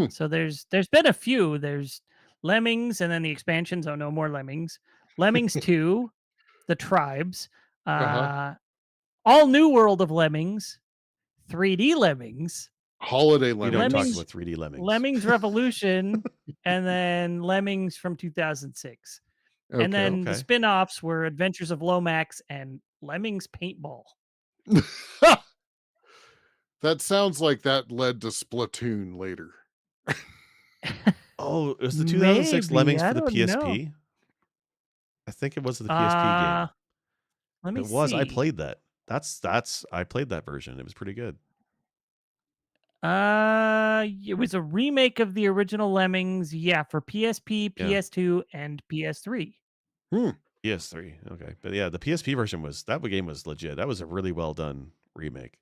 So there's been a few. There's Lemmings, and then the expansions. Oh, no more Lemmings. Lemmings 2, the Tribes, all new world of Lemmings, 3D Lemmings, Holiday We don't talk Lemmings. about 3D Lemmings. Lemmings Revolution, and then Lemmings from 2006. Okay. And then the Okay. spin-offs were Adventures of Lomax and Lemmings Paintball. That sounds like that led to Splatoon later. Oh, it was the 2006 Maybe, Lemmings I for the don't know. PSP. I think it was the PSP game. Let me It was. I see. played that. I played that version. It was pretty good. It was a remake of the original Lemmings, yeah, for PSP, Yeah. PS2, and PS3. PS3. Okay. But yeah, the PSP version that game was legit. That was a really well done remake.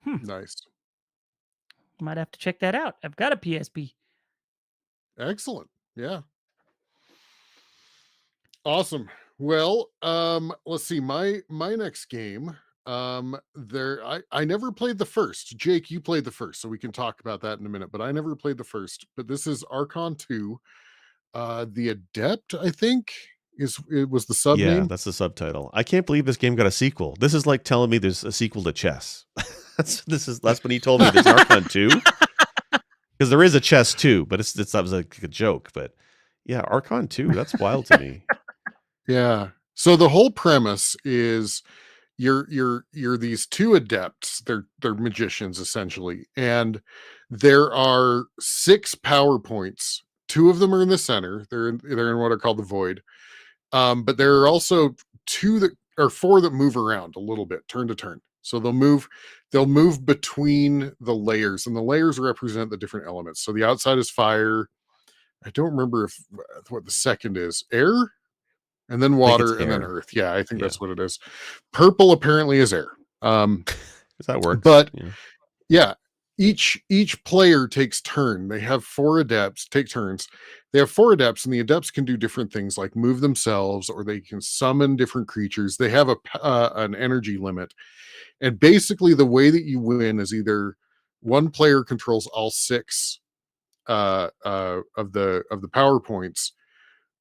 Nice. Might have to check that out. I've got a PSP. Excellent. Yeah. Awesome. Well, let's see. My next game. I never played the first. Jake, you played the first, so we can talk about that in a minute. But I never played the first. But this is Archon II. The Adept, I think, it was the sub Yeah, name. that's the subtitle. I can't believe this game got a sequel. This is like telling me there's a sequel to chess. That's when he told me there's Archon 2. Because there is a chess 2, but that was like a joke. But yeah, Archon 2, that's wild to me. Yeah. So the whole premise is you're these two adepts. They're magicians essentially, and there are 6 power points. 2 of them are in the center. They're in what are called the void. But there are also 4 that move around a little bit, turn to turn. So they'll move between the layers, and the layers represent the different elements. So the outside is fire. I don't remember what the second is. Air, and then water, and then air. earth. Yeah, I think that's what it is. Purple apparently is air. That works. But yeah, each player takes turn. They have 4 adepts take turns. They have 4 adepts, and the adepts can do different things like move themselves, or they can summon different creatures. They have an energy limit, and basically the way that you win is either one player controls all 6 of the power points,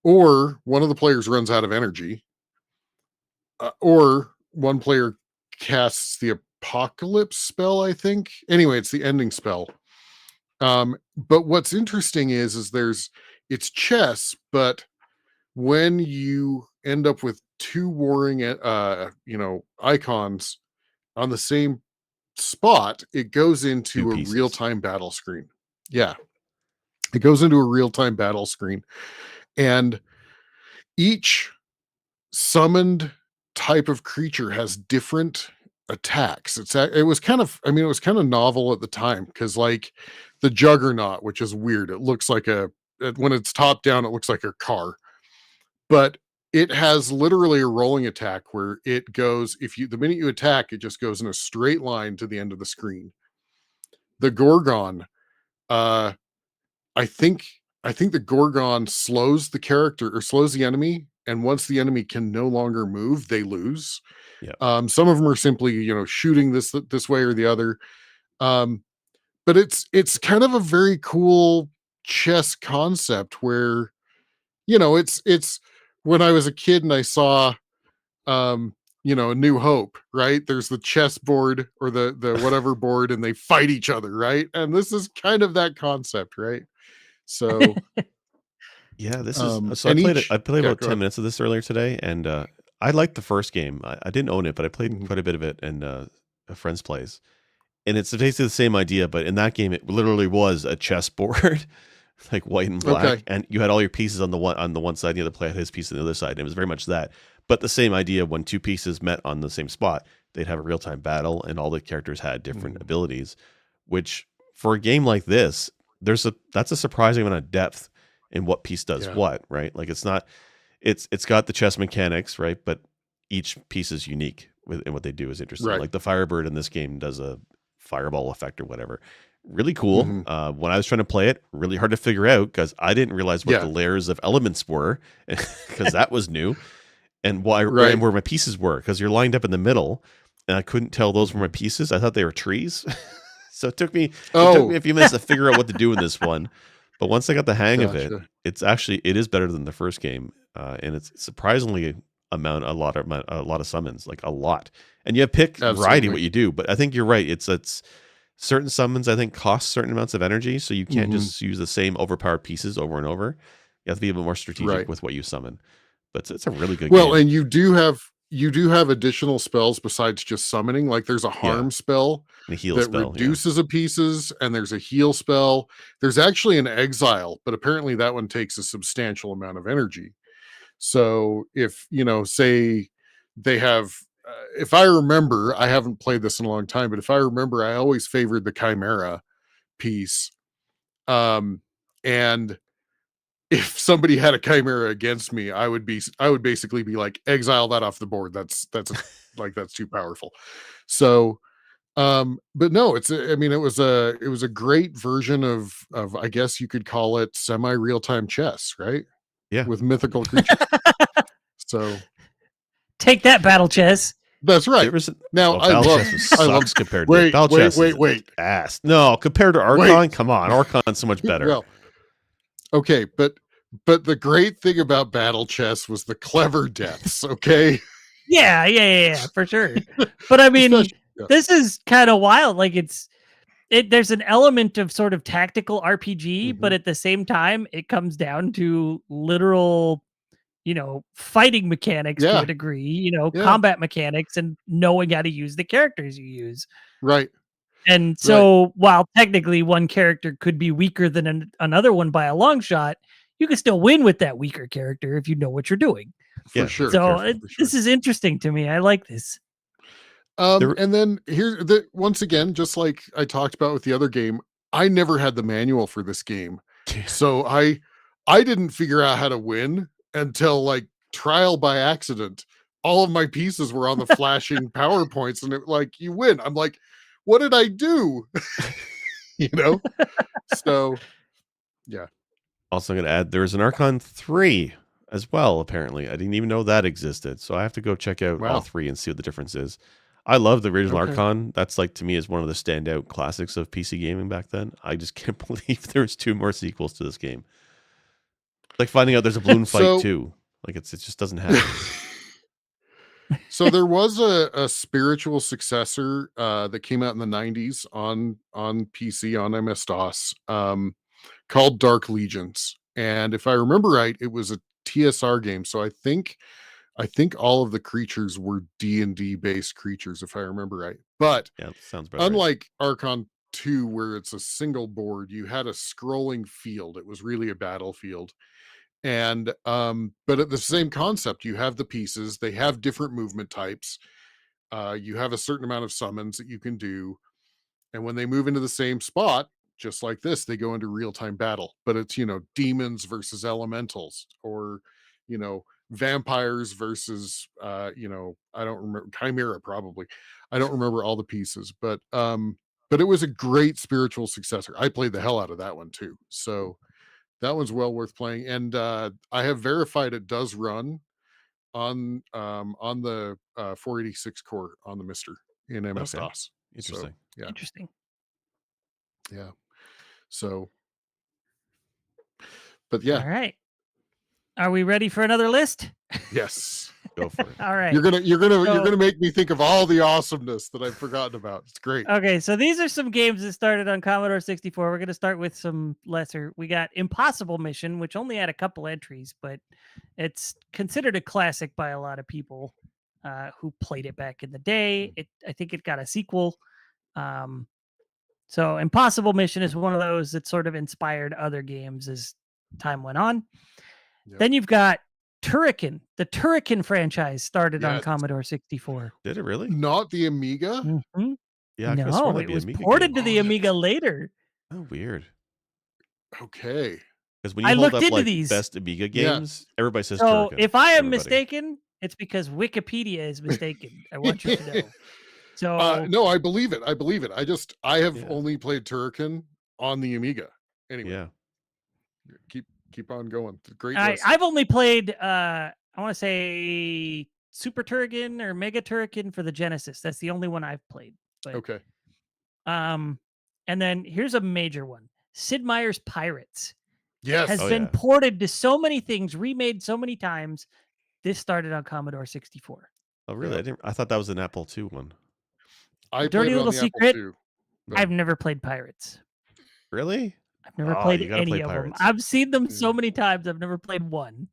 or one of the players runs out of energy, or one player casts the apocalypse spell, I think. Anyway, it's the ending spell. But what's interesting is it's chess, but when you end up with 2 warring icons on the same spot, it goes into a real-time battle screen. Yeah. It goes into a real-time battle screen, and each summoned type of creature has different attacks. It was kind of novel at the time, because like the Juggernaut, which is weird. It looks like when it's top down, it looks like a car, but it has literally a rolling attack where it goes, the minute you attack, it just goes in a straight line to the end of the screen. The Gorgon, I think think the Gorgon slows the character or slows the enemy, and once the enemy can no longer move, they lose. Yeah. Some of them are simply, shooting this way or the other. But it's kind of a very cool chess concept where, it's when I was a kid and I saw A New Hope, right? There's the chess board or the whatever board, and they fight each other, right? And this is kind of that concept, right? So Yeah, this is so I and played it. I each played yeah, about go 10 ahead. minutes of this earlier today, and I liked the first game. I didn't own it, but I played Mhm. quite a bit of it in a friend's place. And it's basically the same idea, but in that game, it literally was a chessboard, like white and black, Okay. and you had all your pieces on the one side, and the other player had his piece on the other side. And it was very much that, but the same idea. When two pieces met on the same spot, they'd have a real time battle, and all the characters had different Mhm. abilities. Which for a game like this, that's a surprising amount of depth in what piece does Yeah. what, right? Like it's got the chess mechanics, right? But each piece is unique and what they do is interesting. Right. Like the Firebird in this game does a fireball effect or whatever. Really cool. Mhm. When I was trying to play it, really hard to figure out because I didn't realize what the Yeah. layers of elements were because that was new, and Right. where my pieces were because you're lined up in the middle, and I couldn't tell those were my Mhm. pieces. I thought they were trees, so it took me Oh, a few minutes to figure out what to do in this one. But once I got the hang of it, gotcha. it is better than the first game, and it's surprisingly a lot of summons, like a lot. And you have pick variety Absolutely. what you do, but I think you're right. It's certain summons I think cost certain amounts of energy, so you can't Mhm. just use the same overpowered pieces over and over. You have to be a bit more strategic Right. with what you summon. But it's a really good Well, game. and you do have additional spells besides just summoning. Like there's a Yeah, harm spell the heal that spell. Yeah, reduces a pieces, and there's a heal spell. There's actually an exile, but apparently that one takes a substantial amount of energy. So if, say they have, if I remember, I haven't played this in a long time, but if I remember, I always favored the Chimera piece. Um, and if somebody had a Chimera against me, I would basically be like, exile that off the board. That's too powerful. So, but no, I mean, it was a great version of I guess you could call it semi real time chess, right? yeah. With mythical creatures. So Take that, battle chess. that's There right. was Now well, Battle Chess I love, sucks compared to this. wait, Battle wait, Chess wait, is wait, ass. No, compared to wait. Archon, come on, Archon's so much better. Well, okay, but the great thing about battle chess was the clever deaths, okay? Yeah, for sure. But I mean, Especially yeah. this is kind of wild. Like there's an element of sort of tactical RPG, but Mhm. at the same time, it comes down to literal, fighting mechanics to a Yeah, degree, yeah, combat mechanics and knowing how to use the characters you use. right, And right. so while technically one character could be weaker than another one by a long shot, you can still win with that weaker character if you know what you're doing. For Yeah, if sure, you're So careful. for sure. this is interesting to me. I like this. There, And then once again, just like I talked about with the other game, I never had the manual for this game. So I didn't figure out how to win until like trial by accident. All of my pieces were on the flashing PowerPoints and you win. I'm like, what did I do? you know? So yeah. also going to add there's an Archon 3 as well, apparently. I didn't even know that existed. So I have to go check out all Wow. three and see what the difference is. I love the original Okay. Archon. That's like to me is one of the standout classics of PC gaming back then. I just can't believe there's two more sequels to this game. Like finding out there's a balloon fight So too. Like it just doesn't happen. so there was a spiritual successor that came out in the 90s on PC on MS-DOS called Dark Legions. And if I remember right, it was a TSR game. So I think all of the creatures were D&D based creatures if I remember right. But Yeah, sounds about right. unlike Archon 2 where it's a single board, you had a scrolling field. It was really a battlefield. And but at the same concept, you have the pieces, they have different movement types. You have a certain amount of summons that you can do, and when they move into the same spot, just like this, they go into real-time battle. But it's, demons versus elementals, or, vampires versus I don't remember, chimera probably. I don't remember all the pieces, but it was a great spiritual successor. I played the hell out of that one too. So That one's well worth playing, and I have verified it does run on the 486 core on the Mister in MS Okay, DOS. So interesting. yeah, Interesting. yeah. So, but All yeah, right. Are we ready for another list? yes. Go for it. All right. You're So- gonna make me think of all the awesomeness that I've forgotten about. It's great. Okay, so these are some games that started on Commodore 64. We're going to start with some lesser. We got Impossible Mission, which only had a couple entries, but it's considered a classic by a lot of people who played it back in the day. I think it got a sequel. So Impossible Mission is one of those that sort of inspired other games as time went on. Yep. Then you've got Turrican. The Turrican franchise started on Yes. Commodore 64. Did it really? Not the Amiga. Mhm. Yeah, I could have sworn No, that'd it be was Amiga ported game. to the Oh, Amiga later. Oh, weird. Okay. Because when you I hold looked up into like these. best Amiga Yeah. games, everybody says So Turrican. if I am Everybody. mistaken, it's because Wikipedia is mistaken. I want you to know. So No, I believe it. I have Yeah. only played Turrican on the Amiga. Anyway, Yeah. keep on going. It's a great I've list. only played I want to say Super Turrican or Mega Turrican for the Genesis. That's the only one I've played. But Okay. and then here's a major one. Sid Meier's Pirates Yes. has Oh, been yeah. ported to so many things, remade so many times. This started on Commodore 64. Oh, really? Yep. I thought that was an Apple II one. I Dirty played it on little the secret, Apple II. but- I've never played Pirates. Really? I've never Oh, played you gotta any play of them. Pirates. I've seen them so Mm. many times. I've never played one.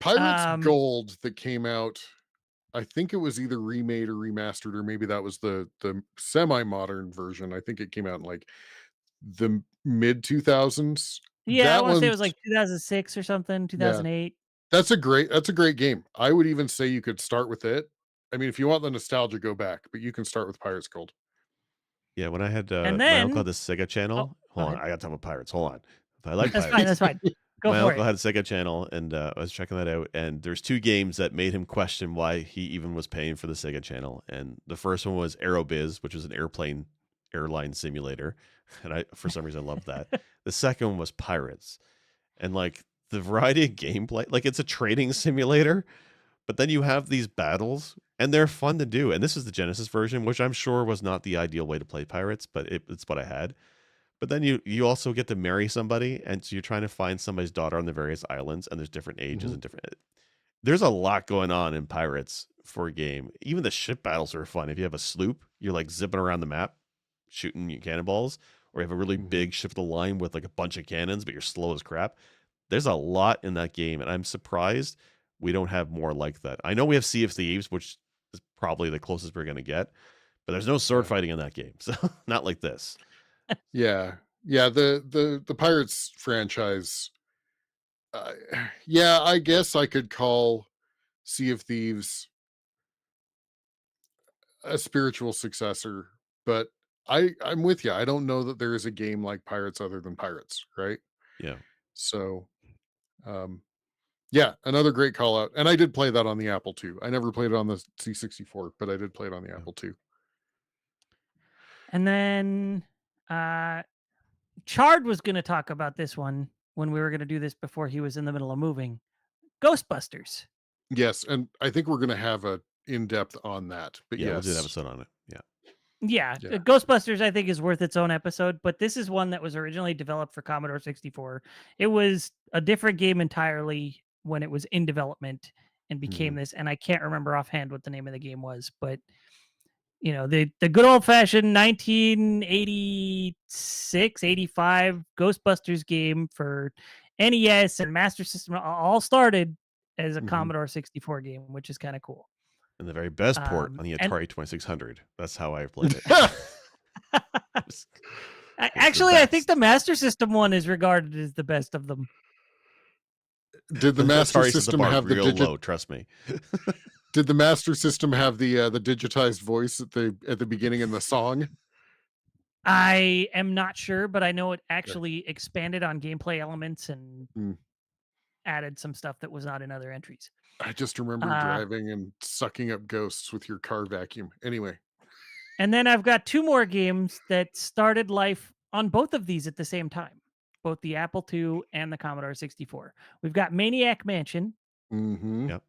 Pirates Gold that came out, I think it was either remade or remastered, or maybe that was the semi-modern version. I think it came out in like the mid 2000s. Yeah, I That want to say it was one's like 2006 or something, 2008. that's a great game. I would even say you could start with it. I mean, if you want the nostalgia, go back, but you can start with Pirates Gold. Yeah, when I had And my uncle then had the Sega channel. go Hold on, ahead. I got to talk about Pirates. Hold on. I like That's Pirates. fine. That's fine. Go My for uncle it. had a Sega channel, and I was checking that out. And there's two games that made him question why he even was paying for the Sega channel. And the first one was Aerobiz, which was an airline simulator, and I for some reason loved that. The second one was Pirates, and like the variety of gameplay, like it's a trading simulator, but then you have these battles, and they're fun to do. And this is the Genesis version, which I'm sure was not the ideal way to play Pirates, but it's what I had. But then you also get to marry somebody, and so you're trying to find somebody's daughter on the various islands, and there's different ages Mhm. and different. There's a lot going on in Pirates for a game. Even the ship battles are fun. If you have a sloop, you're like zipping around the map, shooting your cannonballs, or you have a really Mhm. big ship of the line with like a bunch of cannons, but you're slow as crap. There's a lot in that game, and I'm surprised we don't have more like that. I know we have Sea of Thieves, which is probably the closest we're going to get, but there's no sword Yeah. fighting in that game, so not like this. Yeah. The Pirates franchise. Uh, yeah, I guess I could call Sea of Thieves a spiritual successor, but I'm with you. I don't know that there is a game like Pirates other than Pirates, right? Yeah. So, um, yeah, another great call out. And I did play that on the Apple II. I never played it on the C64, but I did play it on the Apple II. And then Chard was going to talk about this one when we were going to do this before he was in the middle of moving. Ghostbusters. Yes, and I think we're going to have a in-depth on that. But Yeah, we'll do an yes, episode on it. Yeah. Yeah, Yeah. Ghostbusters I think is worth its own episode, but this is one that was originally developed for Commodore 64. It was a different game entirely when it was in development and became Mhm. this, and I can't remember offhand what the name of the game was, but you know, the good old fashioned 1986, 85 Ghostbusters game for NES and Master System all started as a Mhm. Commodore 64 game, which is kind of cool. And the very best port on the And Atari 2600. That's how I played it. It's the actually, I think best. the Master System one is regarded as the best of them. Did the Master Atari set the System bar have the real low, trust me. Did the Master System have the digitized voice at the beginning in the song? I am not sure, but I know it actually expanded on gameplay elements and Hmm. added some stuff that was not in other entries. I just remember Uh, driving and sucking up ghosts with your car vacuum. Anyway, And then I've got two more games that started life on both of these at the same time. both the Apple II and the Commodore 64. We've got Maniac Mansion. Mm-hmm. Yep.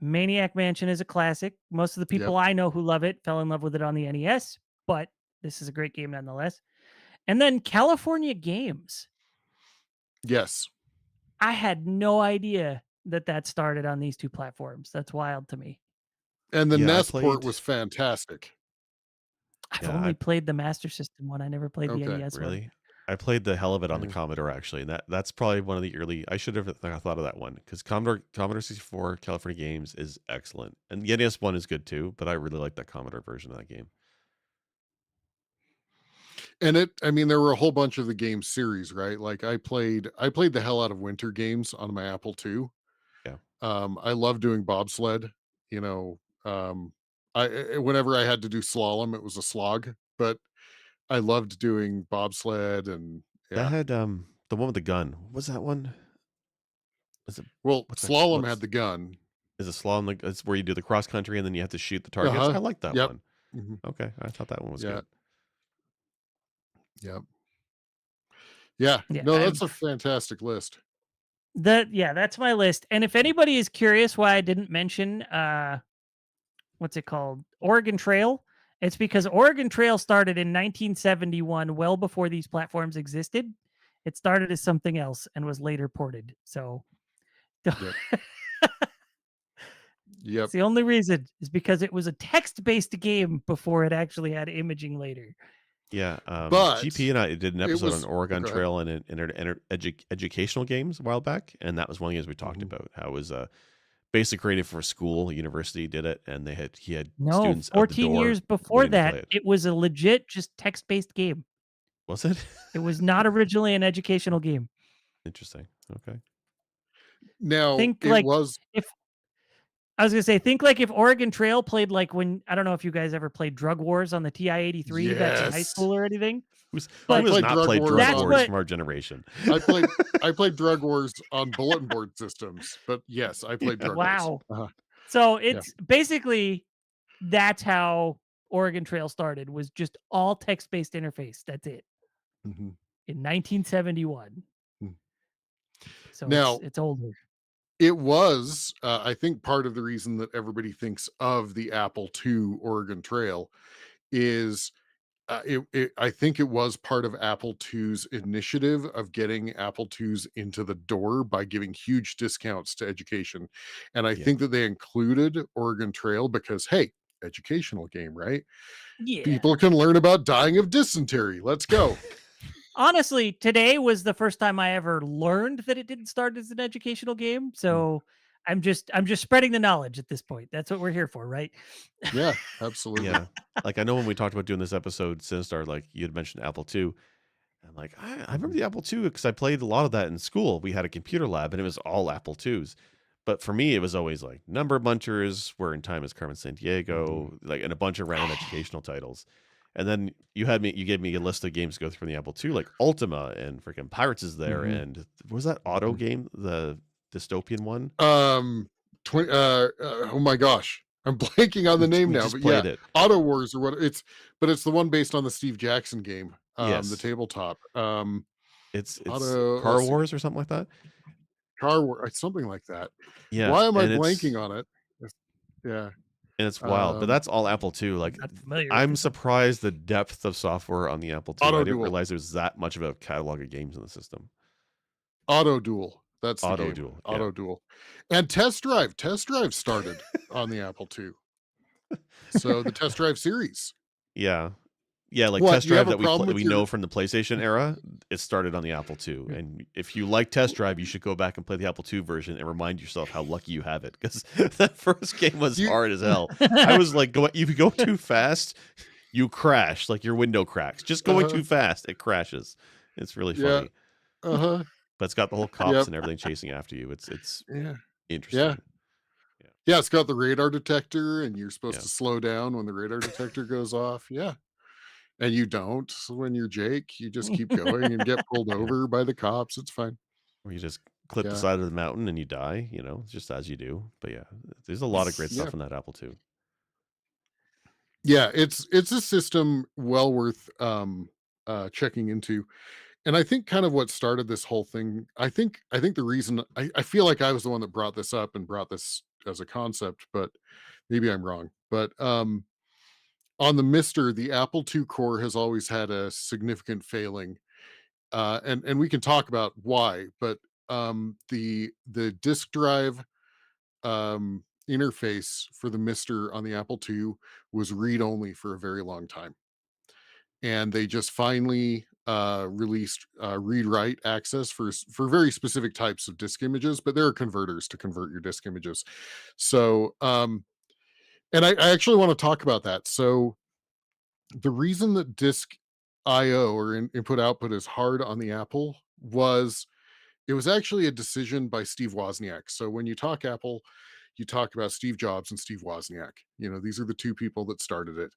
Maniac Mansion is a classic. Most of the people I know who love it fell in love with it on the NES, but this is a great game nonetheless. And then California Games. Yes. I had no idea that started on these two platforms. That's wild to me. And the Yeah, I NES port played. was fantastic. I've Yeah, only I played the Master System one. I never played the Okay. NES one. really. I played the hell of it on the Yeah. Commodore actually, and that's probably one of the early. I should have thought of that one because Commodore 64 California Games is excellent, and the NES one is good too. But I really like that Commodore version of that game. And I mean, there were a whole bunch of the game series, right? Like I played the hell out of Winter Games on my Apple II. Yeah. I love doing bobsled, you know. Whenever I had to do slalom, it was a slog, but I loved doing bobsled and That yeah. had the one with the gun. What was that one? Is it Well, what's that? slalom had What's the gun. is it slalom? Like it's where you do the cross country and then you have to shoot the targets. Uh-huh. I like that Yep. one. Mhm. Okay, I thought that one was Yeah. good. Yep. Yeah. Yeah, No, that's a fantastic list. that's my list. And if anybody is curious why I didn't mention what's it called? Oregon Trail. It's because Oregon Trail started in 1971, well before these platforms existed. It started as something else and was later ported. So Yep. Yep. it's the only reason is because it was a text-based game before it actually had imaging later. Yeah, But GP and I did an episode on oh, Oregon go ahead. Trail and educational games a while back, and that was one of the games we talked Mhm. about. How it was basically created for a school, university did it, and he had No, students out the 14 door years before waiting to play that, it. it was a legit just text-based game. Was it? It was not originally an educational game. Interesting. Okay. Now Think it like was if I was gonna say, think like if Oregon Trail played like when I don't know if you guys ever played Drug Wars on the TI-83 back in high yes. school or anything. Who I has played not Drug played Wars Drug That's Wars what from our generation? I played Drug Wars on bulletin board systems, but yes, I played Drug Wars. wow. Uh-huh. So it's basically that's how Oregon Trail started, was just all text-based interface. That's it. Mhm. In 1971. Mm. So Now it's older. it was, I think, part of the reason that everybody thinks of the Apple II Oregon Trail is I think it was part of Apple II's initiative of getting Apple IIs into the door by giving huge discounts to education. And I Yeah. think that they included Oregon Trail because, hey, educational game, right? Yeah. People can learn about dying of dysentery. Let's go. Honestly, today was the first time I ever learned that it didn't start as an educational game. So I'm just spreading the knowledge at this point. That's what we're here for, right? Yeah, absolutely. Yeah. Like I know when we talked about doing this episode, Sinstar, like you had mentioned Apple II. I'm like, I remember the Apple II because I played a lot of that in school. We had a computer lab and it was all Apple IIs. But for me, it was always like Number Bunchers, Where in Time is Carmen Sandiego, like, and a bunch of random educational titles. And then you gave me a list of games to go through from the Apple II, like Ultima and freaking Pirates is there. And was that Auto game, the dystopian one? Oh my gosh. I'm blanking on the name We now, just but played yeah, it. Auto Wars or what but it's the one based on the Steve Jackson game, Yes. the tabletop. It's Auto, Car let's see. Wars or something like that. Car War, something like that. Yeah. Why am I and blanking on it? Yeah. And it's wild, but that's all Apple II. Like, Not familiar with I'm it. surprised the depth of software on the Apple II. Auto I didn't Duel. realize there was that much of a catalog of games in the system. Auto Duel. That's the Auto game. Duel, yeah. Auto Duel. And Test Drive. Test Drive started on the Apple II. So the Test Drive series. Yeah. Yeah, like What, Test you have Drive a that problem with we your- know from the PlayStation era, it started on the Apple II. And if you like Test Drive, you should go back and play the Apple II version and remind yourself how lucky you have it. Because that first game was hard as hell. I was like, if you go too fast, you crash. Like your window cracks. Just going too fast, it crashes. It's really funny. Uh-huh. But it's got the whole cops and everything chasing after you. It's interesting. Yeah, it's got the radar detector, and you're supposed to slow down when the radar detector goes off. Yeah. And you don't. So when you're Jake, you just keep going and get pulled over by the cops. It's fine. Or you just clip the Yeah. side of the mountain and you die, just as you do. But yeah, there's a lot of great Yeah. stuff in that Apple II. Yeah, it's a system well worth checking into. and I think kind of what started this whole thing, I think the reason I feel like I was the one that brought this up and brought this as a concept, but maybe I'm wrong. But on the Mister, the Apple II core has always had a significant failing. And we can talk about why, but the disk drive interface for the Mister on the Apple II was read only for a very long time, and they just finally released read write access for very specific types of disk images, but there are converters to convert your disk images. So and I actually want to talk about that. So the reason that disk IO or input output is hard on the Apple was it was actually a decision by Steve Wozniak. So when you talk Apple, you talk about Steve Jobs and Steve Wozniak. You know, these are the two people that started it.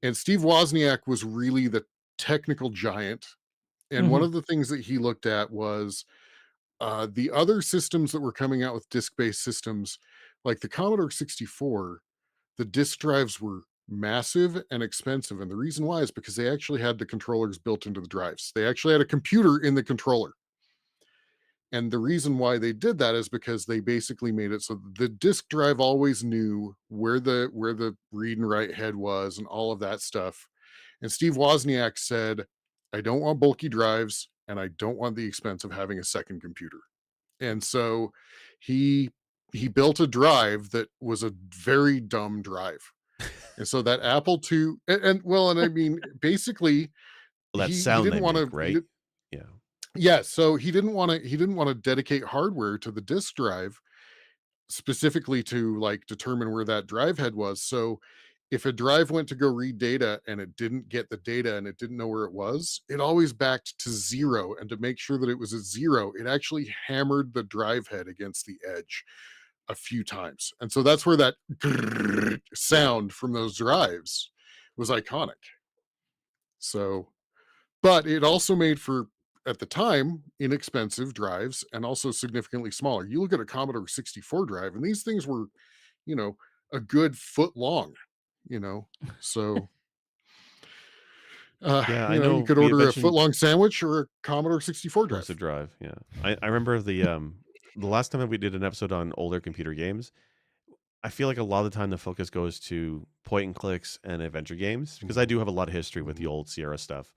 And Steve Wozniak was really the technical giant. And one Mhm. of the things that he looked at was the other systems that were coming out with disk-based systems, like the Commodore 64. The disk drives were massive and expensive. And the reason why is because they actually had the controllers built into the drives. They actually had a computer in the controller. And the reason why they did that is because they basically made it so the disk drive always knew where the read and write head was and all of that stuff. And Steve Wozniak said, I don't want bulky drives and I don't want the expense of having a second computer. And so he he built a drive that was a very dumb drive. And so that Apple II and well, and I mean, basically, Well, that he sound didn't they want make, to he right? did Yeah. yeah, so he didn't want to dedicate hardware to the disk drive specifically to like determine where that drive head was. So if a drive went to go read data and it didn't get the data and it didn't know where it was, it always backed to zero. And to make sure that it was at zero, it actually hammered the drive head against the edge a few times. And so that's where that sound from those drives was iconic. So, but it also made for, at the time, inexpensive drives and also significantly smaller. You look at a Commodore 64 drive, and these things were, you know, a good foot long, you know. So, Yeah, I you know could we had order a foot mentioned long sandwich or a Commodore 64 Course drive. of Drive, yeah. I remember the last time that we did an episode on older computer games, I feel like a lot of the time the focus goes to point and clicks and adventure games because I Mhm, do have a lot of history with the mhm, old Sierra stuff.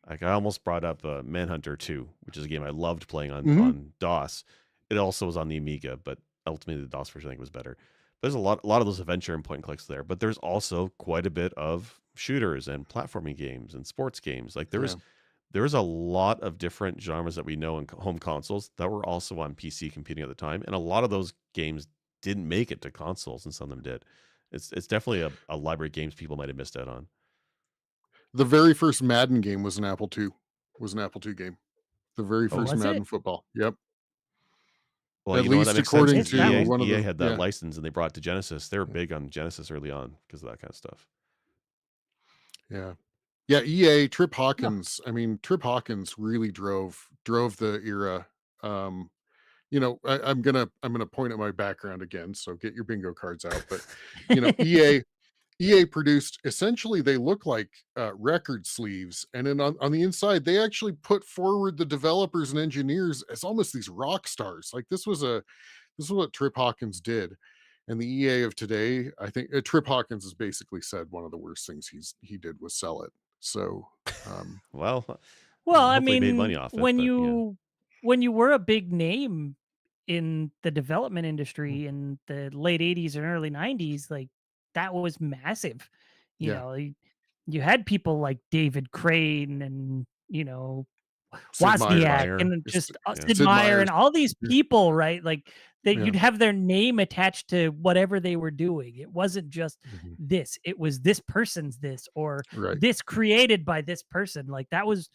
Like I almost brought up Manhunter 2, which is a game I loved playing on mhm. DOS. It also was on the Amiga, but ultimately the DOS version I think was better. There's a lot of those adventure and point and clicks there, but there's also quite a bit of shooters and platforming games and sports games. Like Yeah, there's a lot of different genres that we know in home consoles that were also on PC computing at the time, and a lot of those games didn't make it to consoles, and some of them did. It's definitely a library of games people might have missed out on. the very first Madden game was an Apple II. Was an Apple II game. The very Oh, first Was it? Madden football. Yep. well, At you know what? That least makes sense according because Missed that to one. one of EA the had that yeah. license and they brought it to Genesis. They were Yeah. big on Genesis early on because of that kind of stuff. Yeah. Yeah, EA, Trip No. Hawkins. I mean, Trip Hawkins really drove the era. Um, I'm gonna point at my background again, so get your bingo cards out. But EA produced essentially they look like record sleeves, and then on the inside they actually put forward the developers and engineers as almost these rock stars. Like this is what Trip Hawkins did. And the EA of today, I think Trip Hawkins has basically said one of the worst things he did was sell it. So, um, Well, Well, I hopefully made money mean, off it, when but yeah, you were a big name in the development industry in the late 80s and early 90s, like that was massive. You yeah, know, you had people like David Crane and, Sid Sid Meier, Wozniak Meier, and just yeah, Sid Sid Meier Meier's, and all these yeah, people, right? Like that yeah, you'd have their name attached to whatever they were doing. It wasn't just mhm, this, it was this person's this or right, this created by this person. Like that was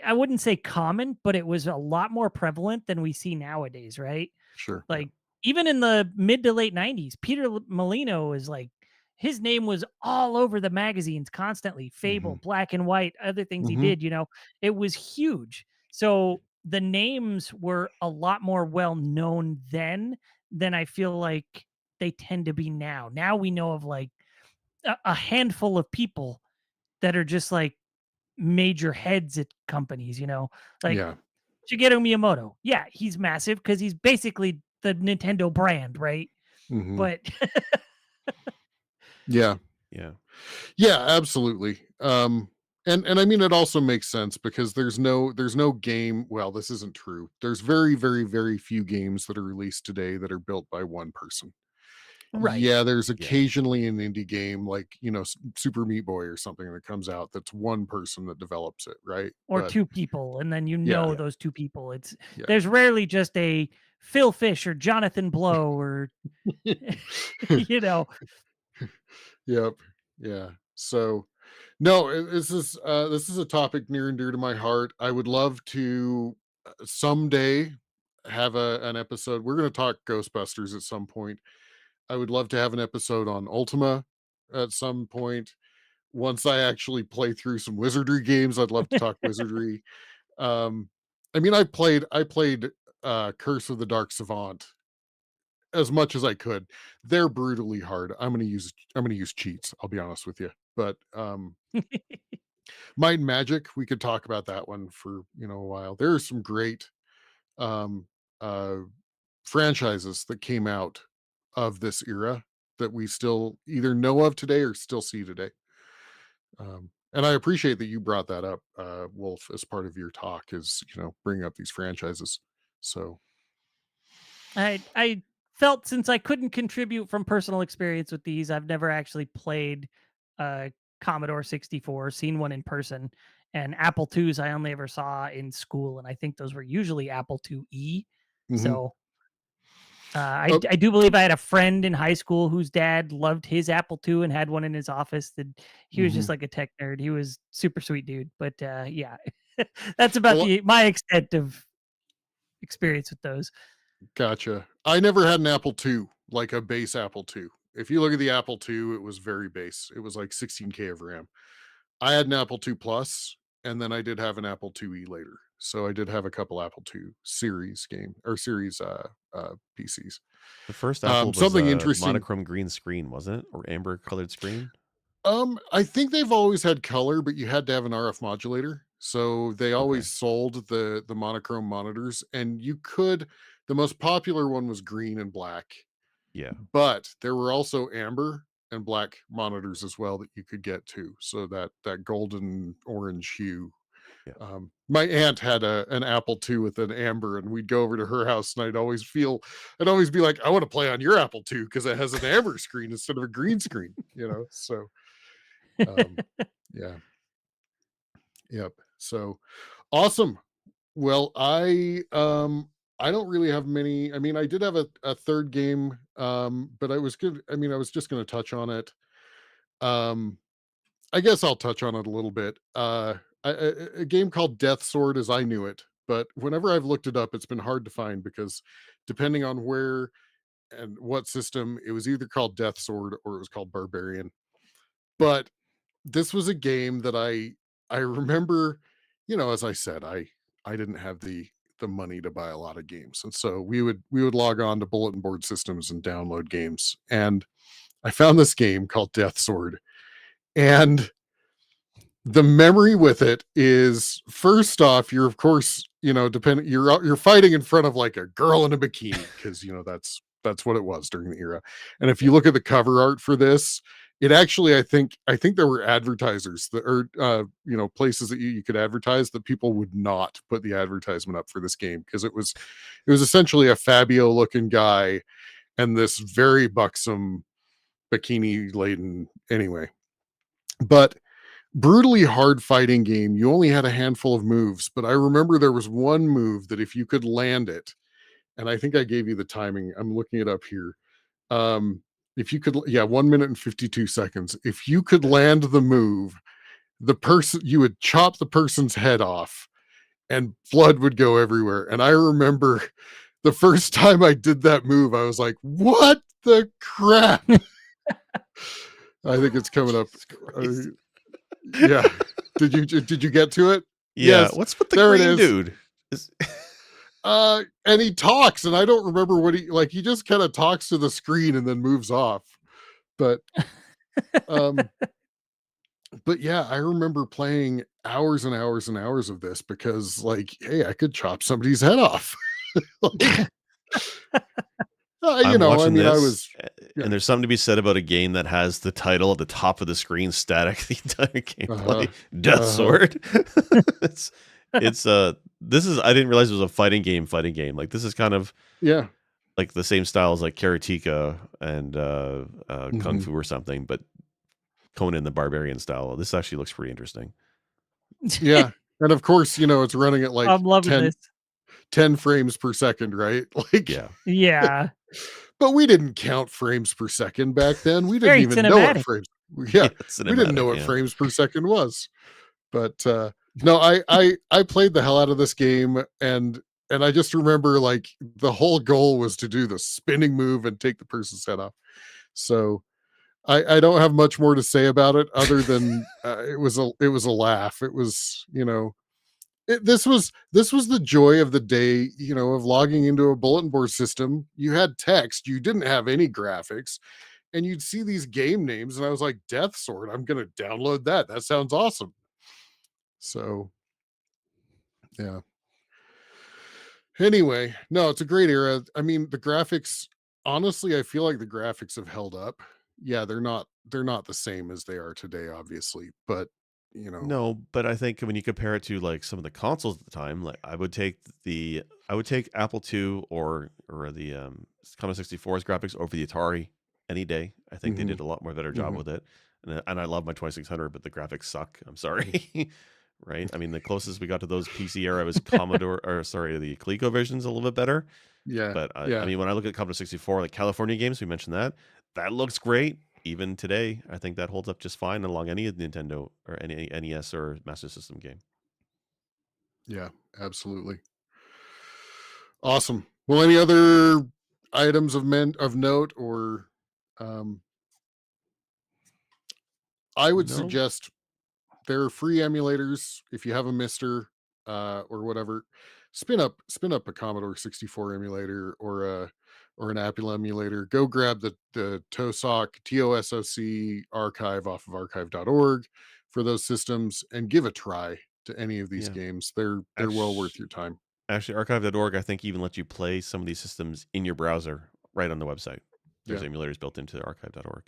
I wouldn't say common, but it was a lot more prevalent than we see nowadays, right? sure, yeah, Like even in the mid to late 90s, Peter Molino is like his name was all over the magazines constantly. hmm Fable, Black and White, other things he hmm did, it was huge. So the names were a lot more well known then than I feel like they tend to be now. Now we know of like a handful of people that are just like major heads at companies, like Yeah. Shigeru Miyamoto. Yeah, he's massive because he's basically the Nintendo brand, right? Mhm. But Yeah. Yeah. Yeah, absolutely. And I mean it also makes sense because there's no game, well, this isn't true. There's very, very, very few games that are released today that are built by one person. right. Yeah, there's Yeah. occasionally an indie game like, Super Meat Boy or something that comes out that's one person that develops it, right? Or But two people, and then yeah, those two people. yeah. There's rarely just a Phil Fish or Jonathan Blow or you know. Yep. Yeah. So no, this is a topic near and dear to my heart. I would love to someday have an episode. We're going to talk Ghostbusters at some point. I would love to have an episode on Ultima at some point. Once I actually play through some wizardry games, I'd love to talk wizardry. Um, I mean, I played Curse of the Dark Savant as much as I could. They're brutally hard. I'm gonna use cheats, I'll be honest with you. But Might and Magic, we could talk about that one for, a while. There are some great um uh franchises that came out of this era that we still either know of today or still see today. And I appreciate that you brought that up, Wolf, as part of your talk, is bringing up these franchises. So I felt, since I couldn't contribute from personal experience with these, I've never actually played Commodore 64, seen one in person, and Apple IIs I only ever saw in school, and I think those were usually Apple IIe. mhm. So I Oh, do believe I had a friend in high school whose dad loved his Apple II and had one in his office. That he was just mhm. like a tech nerd. He was super sweet dude. But yeah, that's about Well, my extent of experience with those. gotcha. I never had an Apple II, like a base Apple II. If you look at the Apple II, it was very base. It was like 16K of RAM. I had an Apple II Plus, and then I did have an Apple IIe later. So I did have a couple Apple II series series PCs. The first Apple was Something a interesting. monochrome green screen, wasn't it? Or amber colored screen? I think they've always had color, but you had to have an RF modulator. So they Okay. always sold the monochrome monitors, and you could. The most popular one was green and black, Yeah. but there were also amber and black monitors as well that you could get too. So that golden orange hue. Yeah. My aunt had an Apple II with an amber, and we'd go over to her house, and I'd always be like, I want to play on your Apple II because it has an amber screen instead of a green screen. So yeah, yep. So awesome. Well, I don't really have many. I mean, I did have a third game, but I was good. I mean, I was just going to touch on it. Um, I guess I'll touch on it a little bit. A game called Death Sword, as I knew it, but whenever I've looked it up, it's been hard to find because depending on where and what system, it was either called Death Sword or it was called Barbarian. But this was a game that I remember, as I said, I didn't have the money to buy a lot of games. And so we would log on to bulletin board systems and download games. And I found this game called Death Sword. And the memory with it is, first off, you're of course, you're fighting in front of like a girl in a bikini because that's what it was during the era. And if you look at the cover art for this, it actually, I think there were advertisers that, or places that you could advertise, that people would not put the advertisement up for this game because it was essentially a Fabio looking guy and this very buxom bikini laden, anyway. But brutally hard fighting game. You only had a handful of moves, but I remember there was one move that if you could land it, and I think I gave you the timing. I'm looking it up here. If you could, yeah, 1 minute and 52 seconds. If you could land the move, you would chop the person's head off and blood would go everywhere. And I remember the first time I did that move, I was like, what the crap? I think it's coming up. Jesus Christ. Yeah. Did you get to it? Yeah. Yes. What's with the There it green is. dude? And he talks, and I don't remember what he just kind of talks to the screen and then moves off. But But yeah, I remember playing hours and hours and hours of this because, like, hey, I could chop somebody's head off. Like, I'm I watching mean, I this, was, yeah, and there's something to be said about a game that has the title at the top of the screen static the entire uh-huh, gameplay. Death uh-huh, Sword. it's it's this is I didn't realize it was a fighting game. Like this is kind of yeah, like the same style as like Karateka and Kung mhm, Fu or something, but Conan the Barbarian style. This actually looks pretty interesting. yeah, and of course, it's running at like I'm loving 10 this. 10 frames per second, right? Like, Yeah. Yeah, but we didn't count frames per second back then. We didn't very even know what cinematic. frames. Yeah, Yeah, we didn't know cinematic, what yeah. frames per second was. But no, I played the hell out of this game, and I just remember like the whole goal was to do the spinning move and take the person's head off. So I don't have much more to say about it other than it was a laugh. It was this was the joy of the day, of logging into a bulletin board system. You had text, you didn't have any graphics, and you'd see these game names, and I was like, Death Sword, I'm gonna download that. That sounds awesome. So yeah. Anyway, no, it's a great era. I mean, the graphics, honestly, I feel like the graphics have held up. Yeah, they're not the same as they are today, obviously, but you know, No, but I think when you compare it to like some of the consoles at the time, like I would take Apple II or the Commodore 64's graphics over the Atari any day. I think they mhm, did a lot more better job mhm. with it. And I love my 2600, but the graphics suck. I'm sorry. Right? I mean, the closest we got to those PC era was Commodore or sorry, the ColecoVision's a little bit better. Yeah, But I yeah, mean, when I look at Commodore 64, like California games, we mentioned that looks great. Even today, I think that holds up just fine along any Nintendo or any NES or Master System game. yeah, absolutely. Awesome. Well, any other items of note, or um I would No, suggest there are free emulators if you have a Mister or whatever. Spin up a Commodore 64 emulator or an Apple emulator. Go grab the TOSOC archive off of archive.org for those systems and give a try to any of these yeah. games. They're well worth Actually, your time. actually, archive.org, I think, even lets you play some of these systems in your browser right on the website. There's Yeah. emulators built into archive.org.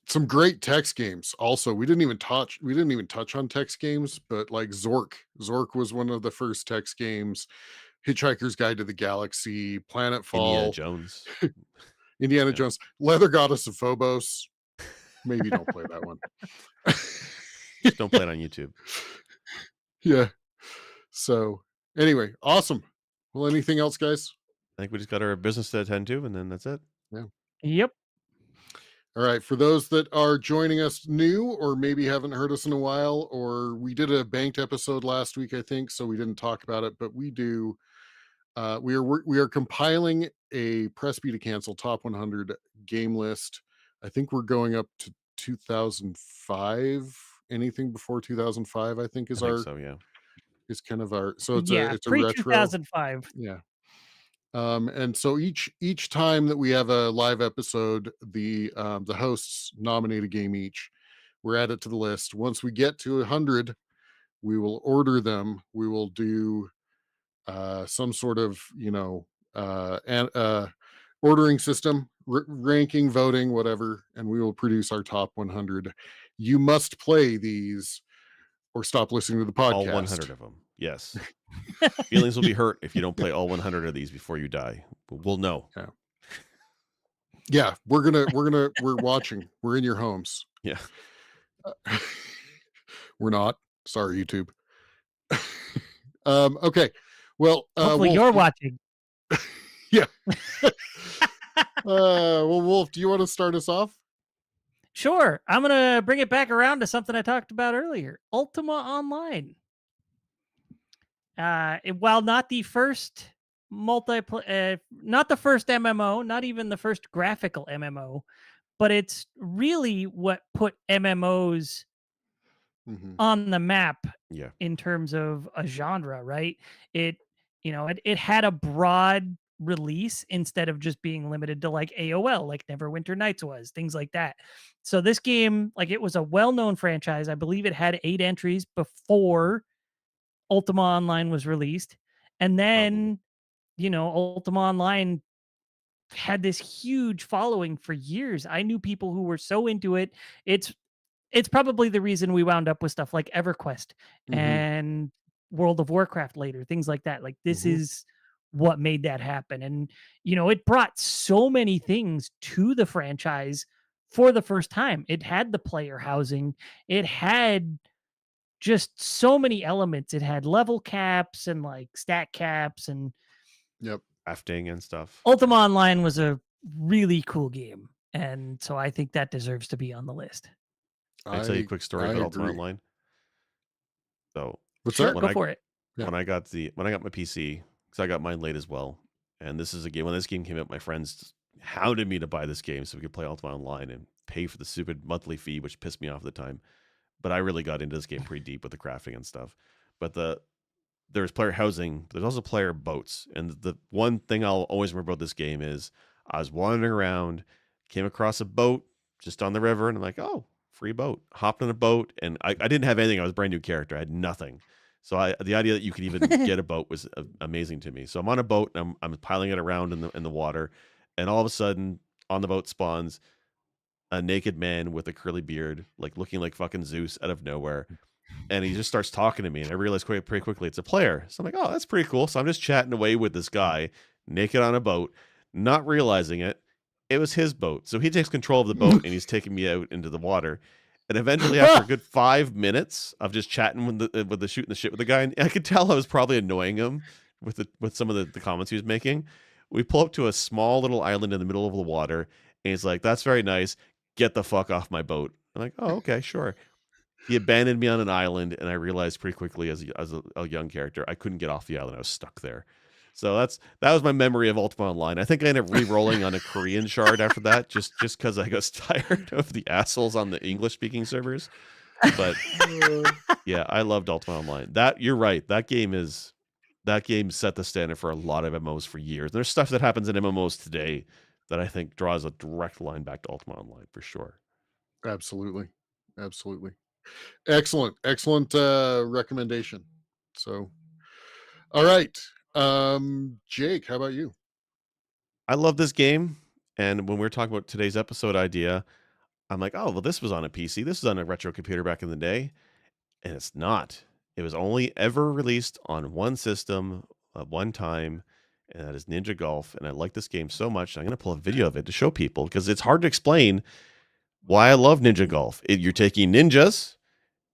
Some great text games. Also, we didn't even touch on text games, but like Zork. Zork was one of the first text games. Hitchhiker's Guide to the Galaxy, Indiana Planetfall, Jones. Indiana Yeah. Jones, Leather Goddess of Phobos. Maybe don't play that one. Just don't play it on YouTube. Yeah. So, anyway, awesome. Well, anything else, guys? I think we just got our business to attend to, and then that's it. Yeah. Yep. All right. For those that are joining us new or maybe haven't heard us in a while, or we did a banked episode last week, I think, so we didn't talk about it, but we do. We are compiling a press B to cancel top 100 game list. I think we're going up to 2005. Anything before 2005, I think, I think so, yeah. is kind of our. So it's a Yeah, it's a pre retro. 2005. Yeah. And so each time that we have a live episode, the hosts nominate a game each. We're added to the list. Once we get to 100, we will order them. We will do some sort of and ordering system, ranking, voting, whatever, and we will produce our top 100. You must play these or stop listening to the All podcast. 100 of them. Yes. Feelings will be hurt if you don't play all 100 of these before you die. But we'll know. Yeah, yeah, we're watching. We're in your homes. Yeah. We're not. Sorry, YouTube. Okay. Well, Hopefully Wolf, you're watching. yeah. Well, Wolf, do you want to start us off? Sure. I'm going to bring it back around to something I talked about earlier. Ultima Online. While not the first not the first MMO, not even the first graphical MMO, but it's really what put MMOs Mhm. on the map Yeah. in terms of a genre, right? It had a broad release instead of just being limited to like AOL, like Neverwinter Nights was, things like that. So this game, like, it was a well-known franchise. I believe it had 8 entries before Ultima Online was released. And then, Ultima Online had this huge following for years. I knew people who were so into it. It's probably the reason we wound up with stuff like EverQuest and World of Warcraft later, things like that. Like, this is what made that happen. And, it brought so many things to the franchise for the first time. It had the player housing, it had just so many elements. It had level caps and like stat caps, and crafting and stuff. Ultima Online was a really cool game. And so I think that deserves to be on the list. Can I tell you a quick story about Ultima agree. Online? So Sure, go for it. When I got my PC, because I got mine late as well, and this is a game. When this game came out, my friends hounded me to buy this game so we could play Ultima Online and pay for the stupid monthly fee, which pissed me off at the time. But I really got into this game pretty deep with the crafting and stuff. But there's player housing, but there's also player boats. And the one thing I'll always remember about this game is I was wandering around, came across a boat just on the river, and I'm like, oh, free boat. Hopped on a boat, and I didn't have anything. I was a brand new character. I had nothing. So the idea that you could even get a boat was amazing to me. So I'm on a boat, and I'm piling it around in the water, and all of a sudden, on the boat spawns a naked man with a curly beard, like looking like fucking Zeus out of nowhere. And he just starts talking to me, and I realize pretty quickly it's a player. So I'm like, oh, that's pretty cool. So I'm just chatting away with this guy, naked on a boat, not realizing it was his boat. So he takes control of the boat, and he's taking me out into the water. And eventually, after a good 5 minutes of just chatting with the shooting the shit with the guy, and I could tell I was probably annoying him with some of the comments he was making. We pull up to a small little island in the middle of the water, and he's like, "That's very nice. Get the fuck off my boat." I'm like, "Oh, okay, sure." He abandoned me on an island, and I realized pretty quickly as a young character, I couldn't get off the island. I was stuck there. So that was my memory of Ultima Online. I think I ended up re-rolling on a Korean shard after that, just because I got tired of the assholes on the English-speaking servers. But yeah, I loved Ultima Online. You're right. That game set the standard for a lot of MMOs for years. There's stuff that happens in MMOs today that I think draws a direct line back to Ultima Online for sure. Absolutely. Excellent recommendation. So, all right, Jake, how about you? I love this game, and when we were talking about today's episode idea, I'm like, oh well, this was on a PC, this was on a retro computer back in the day, and it's not. It was only ever released on one system at one time, and that is Ninja Golf. And I like this game so much, I'm going to pull a video of it to show people because it's hard to explain why I love Ninja Golf. You're taking ninjas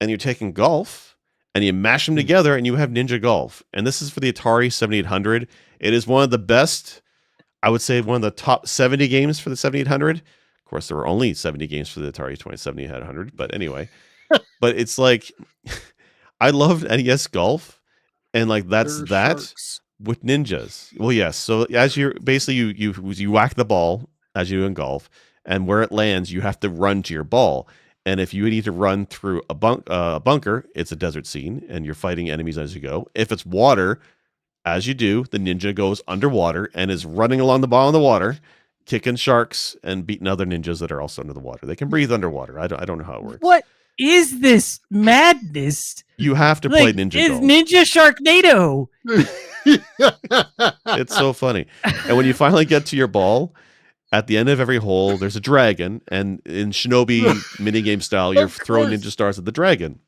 and you're taking golf and you mash them together and you have Ninja Golf. And this is for the Atari 7800. It is one of the best, I would say one of the top 70 games for the 7800. Of course, there were only 70 games for the Atari 7800, but anyway. But it's like, I loved NES Golf, and like that's Sharks. With ninjas. Well, yes. So as you're basically you whack the ball as you in golf, and where it lands, you have to run to your ball. And if you need to run through a bunker, it's a desert scene, and you're fighting enemies as you go. If it's water, as you do, the ninja goes underwater and is running along the bottom of the water, kicking sharks and beating other ninjas that are also under the water. They can breathe underwater. I don't know how it works. What is this madness? You have to play Ninja Golf. Ninja Sharknado. It's so funny. And when you finally get to your ball, at the end of every hole, there's a dragon, and in Shinobi minigame style, you're throwing ninja stars at the dragon.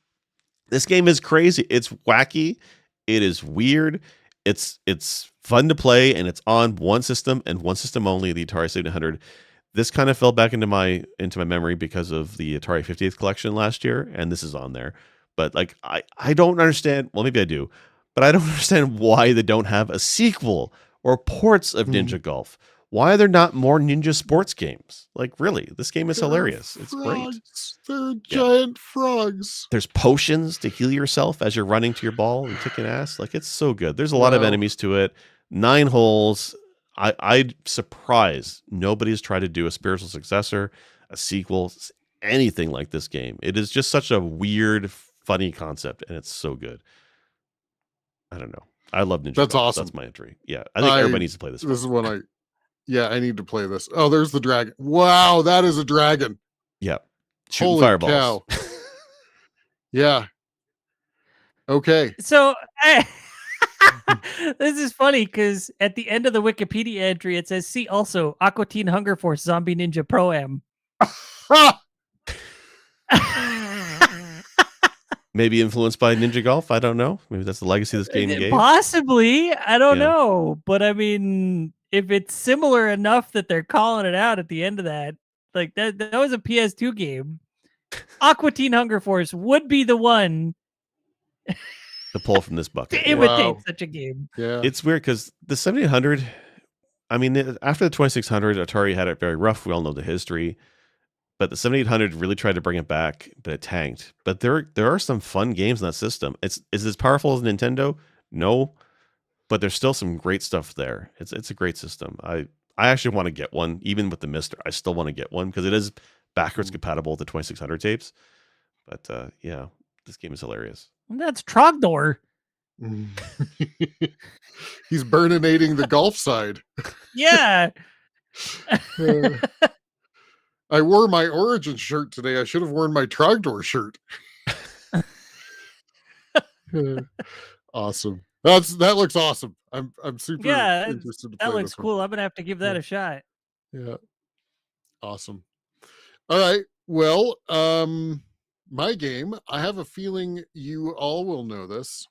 This game is crazy. It's wacky. It is weird. It's fun to play, and it's on one system and one system only, the Atari 7800. This kind of fell back into my memory because of the Atari 50th collection last year, and this is on there. But like I don't understand. Well, maybe I do, but I don't understand why they don't have a sequel or ports of Ninja Golf. Why are there not more ninja sports games? Like, really, this game is hilarious. It's great. They're giant frogs. There's potions to heal yourself as you're running to your ball and kicking ass. Like, it's so good. There's a lot of enemies to it. 9 holes. I'm surprised nobody's tried to do a spiritual successor, a sequel, anything like this game. It is just such a weird, funny concept, and it's so good. I don't know. I love Ninja That's Golf. awesome. That's my entry. Yeah, I think everybody needs to play this. This is one I need to play this. Oh, there's the dragon. Wow, that is a dragon. Yeah, shooting Holy fireballs. cow. Yeah. Okay. So this is funny because at the end of the Wikipedia entry, it says, see also Aqua Teen Hunger Force Zombie Ninja Pro-Am. Maybe influenced by Ninja Golf. I don't know. Maybe that's the legacy this game gave. Possibly. I don't know. But I mean, if it's similar enough that they're calling it out at the end of that, like that was a PS2 game. Aqua Teen Hunger Force would be the one to pull from this bucket. to imitate such a game. Yeah. It's weird because the 7800, I mean, after the 2600, Atari had it very rough. We all know the history. But the 7800 really tried to bring it back, but it tanked. But there are some fun games in that system. Is as powerful as Nintendo? No. But there's still some great stuff there. It's a great system. I actually want to get one, even with the Mister. I still want to get one because it is backwards compatible with the 2600 tapes. But yeah, this game is hilarious. That's Trogdor. He's burninating the golf side. Yeah. I wore my Origin shirt today. I should have worn my Trogdor shirt. Awesome. That looks awesome. I'm super interested to play that looks this cool. one. I'm gonna have to give that a shot. Yeah. Awesome. All right. Well, my game, I have a feeling you all will know this.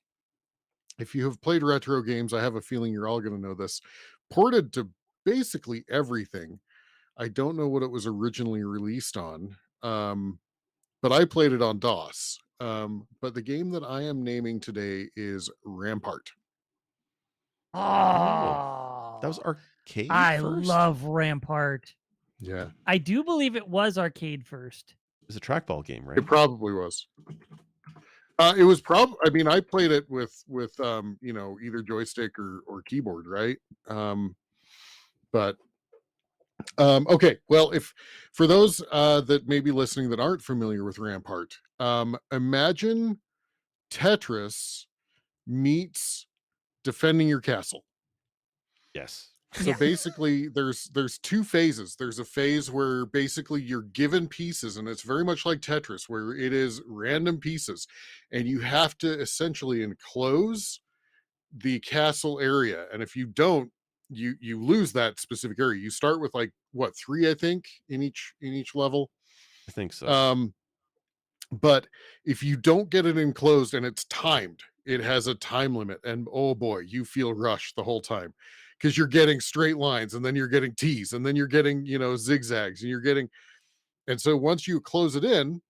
If you have played retro games, I have a feeling you're all going to know this. Ported to basically everything. I don't know what it was originally released on, but I played it on DOS. But the game that I am naming today is Rampart. Oh, that was arcade. I first? love Rampart. Yeah, I do believe it was arcade first. It was a trackball game, right? It probably was. It was probably. I mean, I played it with either joystick or keyboard, right? But okay. Well, if for those that may be listening that aren't familiar with Rampart, imagine Tetris meets defending your castle. Yes. So basically there's two phases. There's a phase where basically you're given pieces, and it's very much like Tetris, where it is random pieces, and you have to essentially enclose the castle area. And if you don't, you lose that specific area. You start with like 3, I think, in each level. I think so. But if you don't get it enclosed and it's timed, it has a time limit, and oh boy, you feel rushed the whole time because you're getting straight lines, and then you're getting T's, and then you're getting, zigzags, and so once you close it in,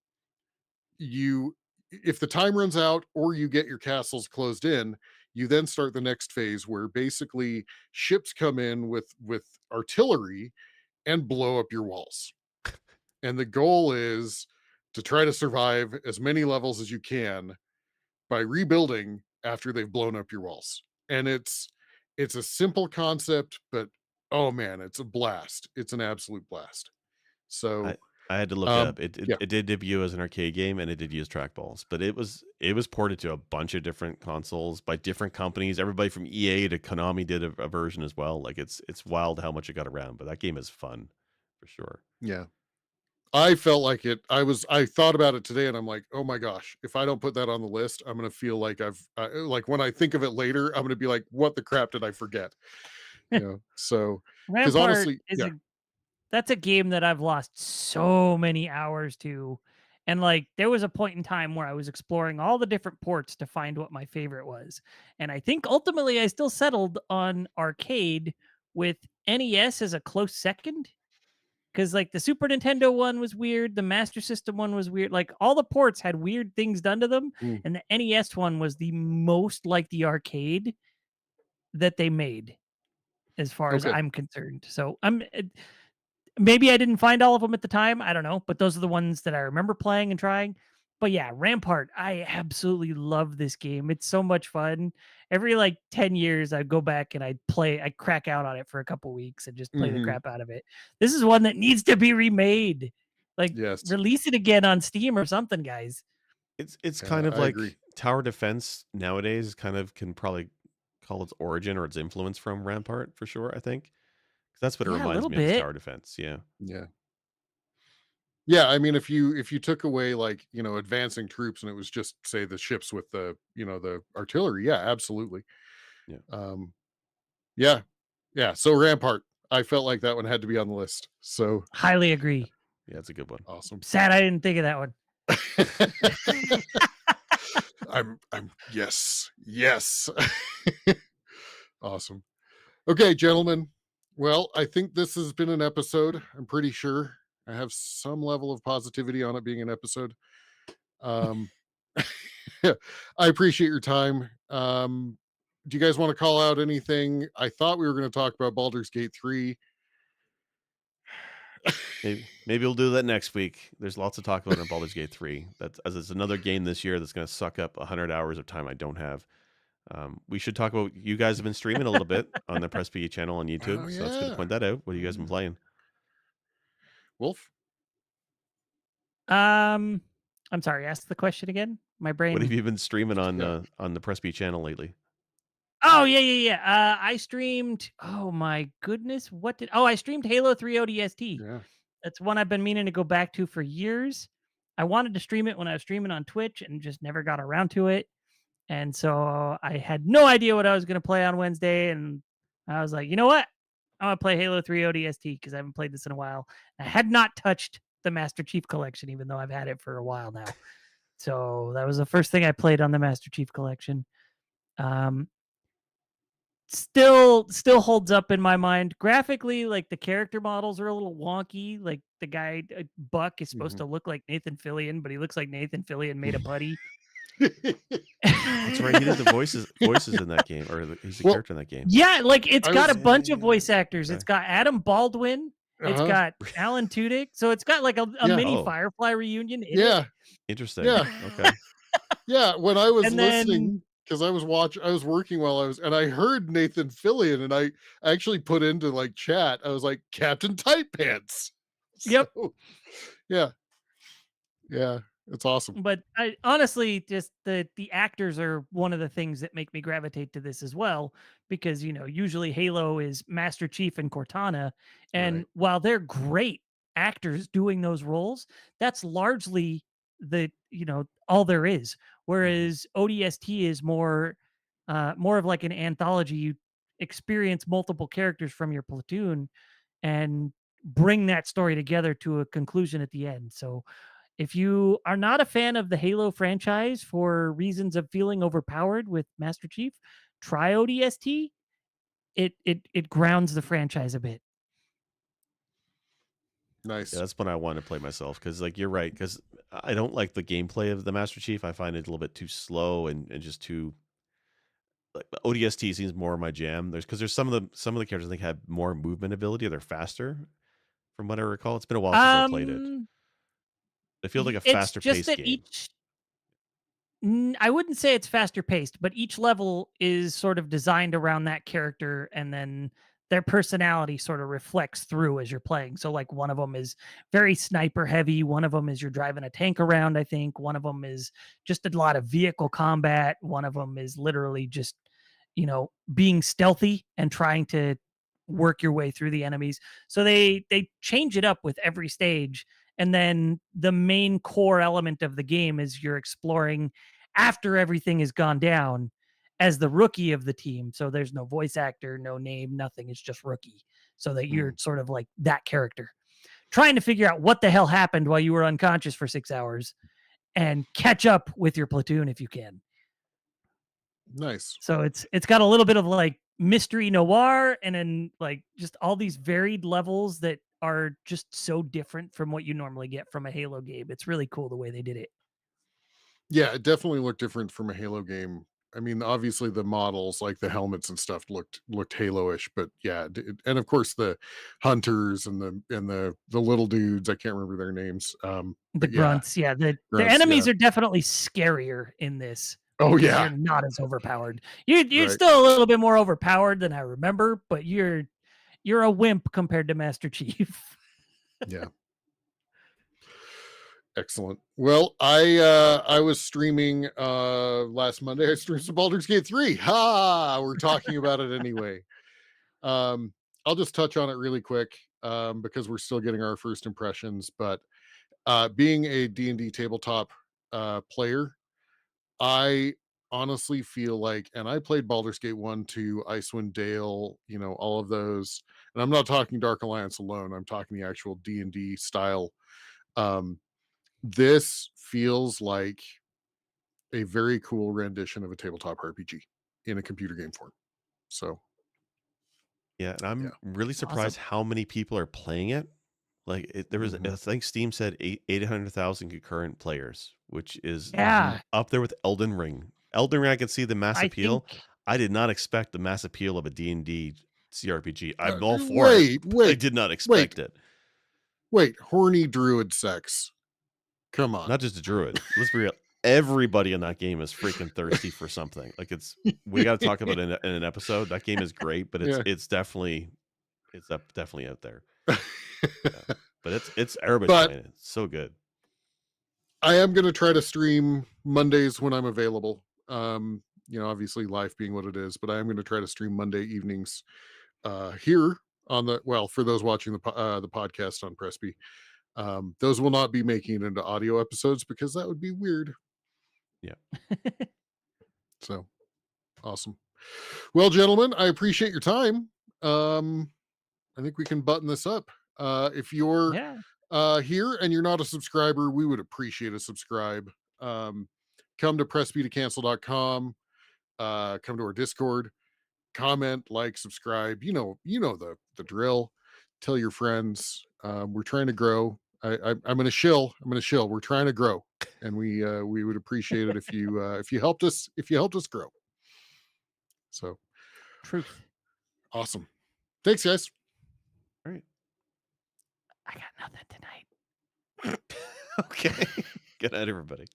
if the time runs out or you get your castles closed in, you then start the next phase where basically ships come in with artillery and blow up your walls. And the goal is to try to survive as many levels as you can by rebuilding after they've blown up your walls. And it's a simple concept, but oh man, it's a blast. It's an absolute blast. So I had to look it up. It did debut as an arcade game, and it did use trackballs, but it was ported to a bunch of different consoles by different companies. Everybody from EA to Konami did a version as well. Like it's wild how much it got around, but that game is fun for sure. Yeah. I felt like it. I thought about it today, and I'm like, oh my gosh, if I don't put that on the list, I'm going to feel like like when I think of it later, I'm going to be like, what the crap did I forget? So because honestly, that's a game that I've lost so many hours to. And like, there was a point in time where I was exploring all the different ports to find what my favorite was. And I think ultimately I still settled on arcade with NES as a close second. Because like the Super Nintendo one was weird, the Master System one was weird. Like all the ports had weird things done to them, and the NES one was the most like the arcade that they made, as far as I'm concerned. So maybe I didn't find all of them at the time. I don't know, but those are the ones that I remember playing and trying. But yeah, Rampart, I absolutely love this game. It's so much fun. Every like 10 years, I'd go back and I'd crack out on it for a couple weeks and just play the crap out of it. This is one that needs to be remade. Like, release it again on Steam or something, guys. It's kind of like tower defense nowadays kind of can probably recall its origin or its influence from Rampart for sure. I think 'cause that's what it Yeah, a reminds little me of, is bit. tower defense. Yeah. Yeah, I mean, if you took away, like, advancing troops and it was just, say, the ships with the, the artillery, yeah, absolutely. Yeah. Um, yeah, yeah. So Rampart, I felt like that one had to be on the list. So Highly agree. Yeah, it's a good one. awesome. Sad I didn't think of that one. Yes. Awesome. Okay, gentlemen. Well, I think this has been an episode. I'm pretty sure I have some level of positivity on it being an episode. Um, I appreciate your time. Do you guys want to call out anything? I thought we were going to talk about Baldur's Gate 3. Maybe we'll do that next week. There's lots to talk about in Baldur's Gate 3. That's as it's another game this year that's going to suck up 100 hours of time I don't have. We should talk about, you guys have been streaming a little bit on the Press PE channel on YouTube, Oh, so it's good to yeah. point that out. What have you guys been playing? Wolf? I'm sorry, ask the question again. My brain. What have you been streaming Yeah. on the Press PE channel lately? Oh, yeah. I streamed, oh my goodness, I streamed Halo 3 ODST. Yeah. That's one I've been meaning to go back to for years. I wanted to stream it when I was streaming on Twitch and just never got around to it. And so I had no idea what I was going to play on Wednesday. And I was like, you know what? I'm going to play Halo 3 ODST because I haven't played this in a while. I had not touched the Master Chief Collection, even though I've had it for a while now. So that was the first thing I played on the Master Chief Collection. Still holds up in my mind. Graphically, like, the character models are a little wonky. Like, the guy, Buck, is supposed to look like Nathan Fillion, but he looks like Nathan Fillion made a putty. That's right. He did the voices in that game, or he's the character in that game. Yeah, like, it's got a bunch of Yeah. voice actors. Okay. It's got Adam Baldwin. It's got Alan Tudyk. So it's got like a mini Firefly reunion in it. Interesting. Yeah. Okay. Yeah, when I was And then- listening, because I was working while and I heard Nathan Fillion, and I actually put into, like, chat, I was like, Captain Tight Pants. Yep. So, yeah, it's awesome. But I honestly, just the actors are one of the things that make me gravitate to this as well, because usually Halo is Master Chief and Cortana, and Right. while they're great actors doing those roles, that's largely all there is. Whereas ODST is more of like an anthology. You experience multiple characters from your platoon and bring that story together to a conclusion at the end. So if you are not a fan of the Halo franchise for reasons of feeling overpowered with Master Chief, try ODST. It grounds the franchise a bit. Nice. Yeah, that's one I want to play myself, because, like, you're right, because I don't like the gameplay of the Master Chief. I find it a little bit too slow and just too. Like, ODST seems more my jam. There's some of the characters I think have more movement ability. They're faster, from what I recall. It's been a while since I played it. It feels like a faster paced game. I wouldn't say it's faster paced, but each level is sort of designed around that character, and then their personality sort of reflects through as you're playing. So, like, one of them is very sniper heavy. One of them is you're driving a tank around, I think. One of them is just a lot of vehicle combat. One of them is literally just, being stealthy and trying to work your way through the enemies. So they change it up with every stage. And then the main core element of the game is you're exploring after everything has gone down as the rookie of the team. So there's no voice actor, no name, nothing. It's just rookie. So that you're sort of like that character, trying to figure out what the hell happened while you were unconscious for 6 hours and catch up with your platoon if you can. Nice. So it's got a little bit of like mystery noir, and then like just all these varied levels that are just so different from what you normally get from a Halo game. It's really cool the way they did it. Yeah, it definitely looked different from a Halo game. I mean, obviously the models, like the helmets and stuff, looked Halo-ish, but yeah, and of course the hunters and the little dudes, I can't remember their names. The grunts, yeah. The enemies are definitely scarier in this. Oh yeah, you're not as overpowered. You're Right. still a little bit more overpowered than I remember, but you're a wimp compared to Master Chief. yeah. Excellent. Well, I was streaming last Monday. I streamed some Baldur's Gate 3. Ha! We're talking about it anyway. I'll just touch on it really quick because we're still getting our first impressions. But being a D&D tabletop player, I honestly feel like, and I played Baldur's Gate 1, 2, Icewind Dale, all of those. And I'm not talking Dark Alliance alone. I'm talking the actual D&D style. Um, this feels like a very cool rendition of a tabletop RPG in a computer game form. So, Yeah, and I'm yeah. really Awesome. surprised how many people are playing it. Like there was, Mhm. I think Steam said 800,000 concurrent players, which is Yeah. up there with Elden Ring. Elden Ring, I could see the mass I appeal. think I did not expect the mass appeal of a D&D CRPG. Uh, I'm all for it. wait, I did not wait, expect it. wait. Horny druid sex. Come on. Not just a druid. Let's be real. Everybody in that game is freaking thirsty for something. Like we got to talk about it in an episode. That game is great, but Yeah. it's definitely definitely out there. Yeah. But it's Arabic But playing it. It's so good. I am going to try to stream Mondays when I'm available. Obviously life being what it is, but I am going to try to stream Monday evenings here on for those watching the podcast on Presby. Those will not be making it into audio episodes because that would be weird. Yeah. So awesome. Well, gentlemen, I appreciate your time. I think we can button this up. If you're here and you're not a subscriber, we would appreciate a subscribe. Come to pressbtocancel.com, come to our Discord, comment, like, subscribe. You know the drill. Tell your friends. We're trying to grow. I'm gonna shill. We're trying to grow, and we would appreciate it if you helped us grow. So truth. awesome. Thanks, guys. All right. I got nothing tonight. Okay. Good night, everybody.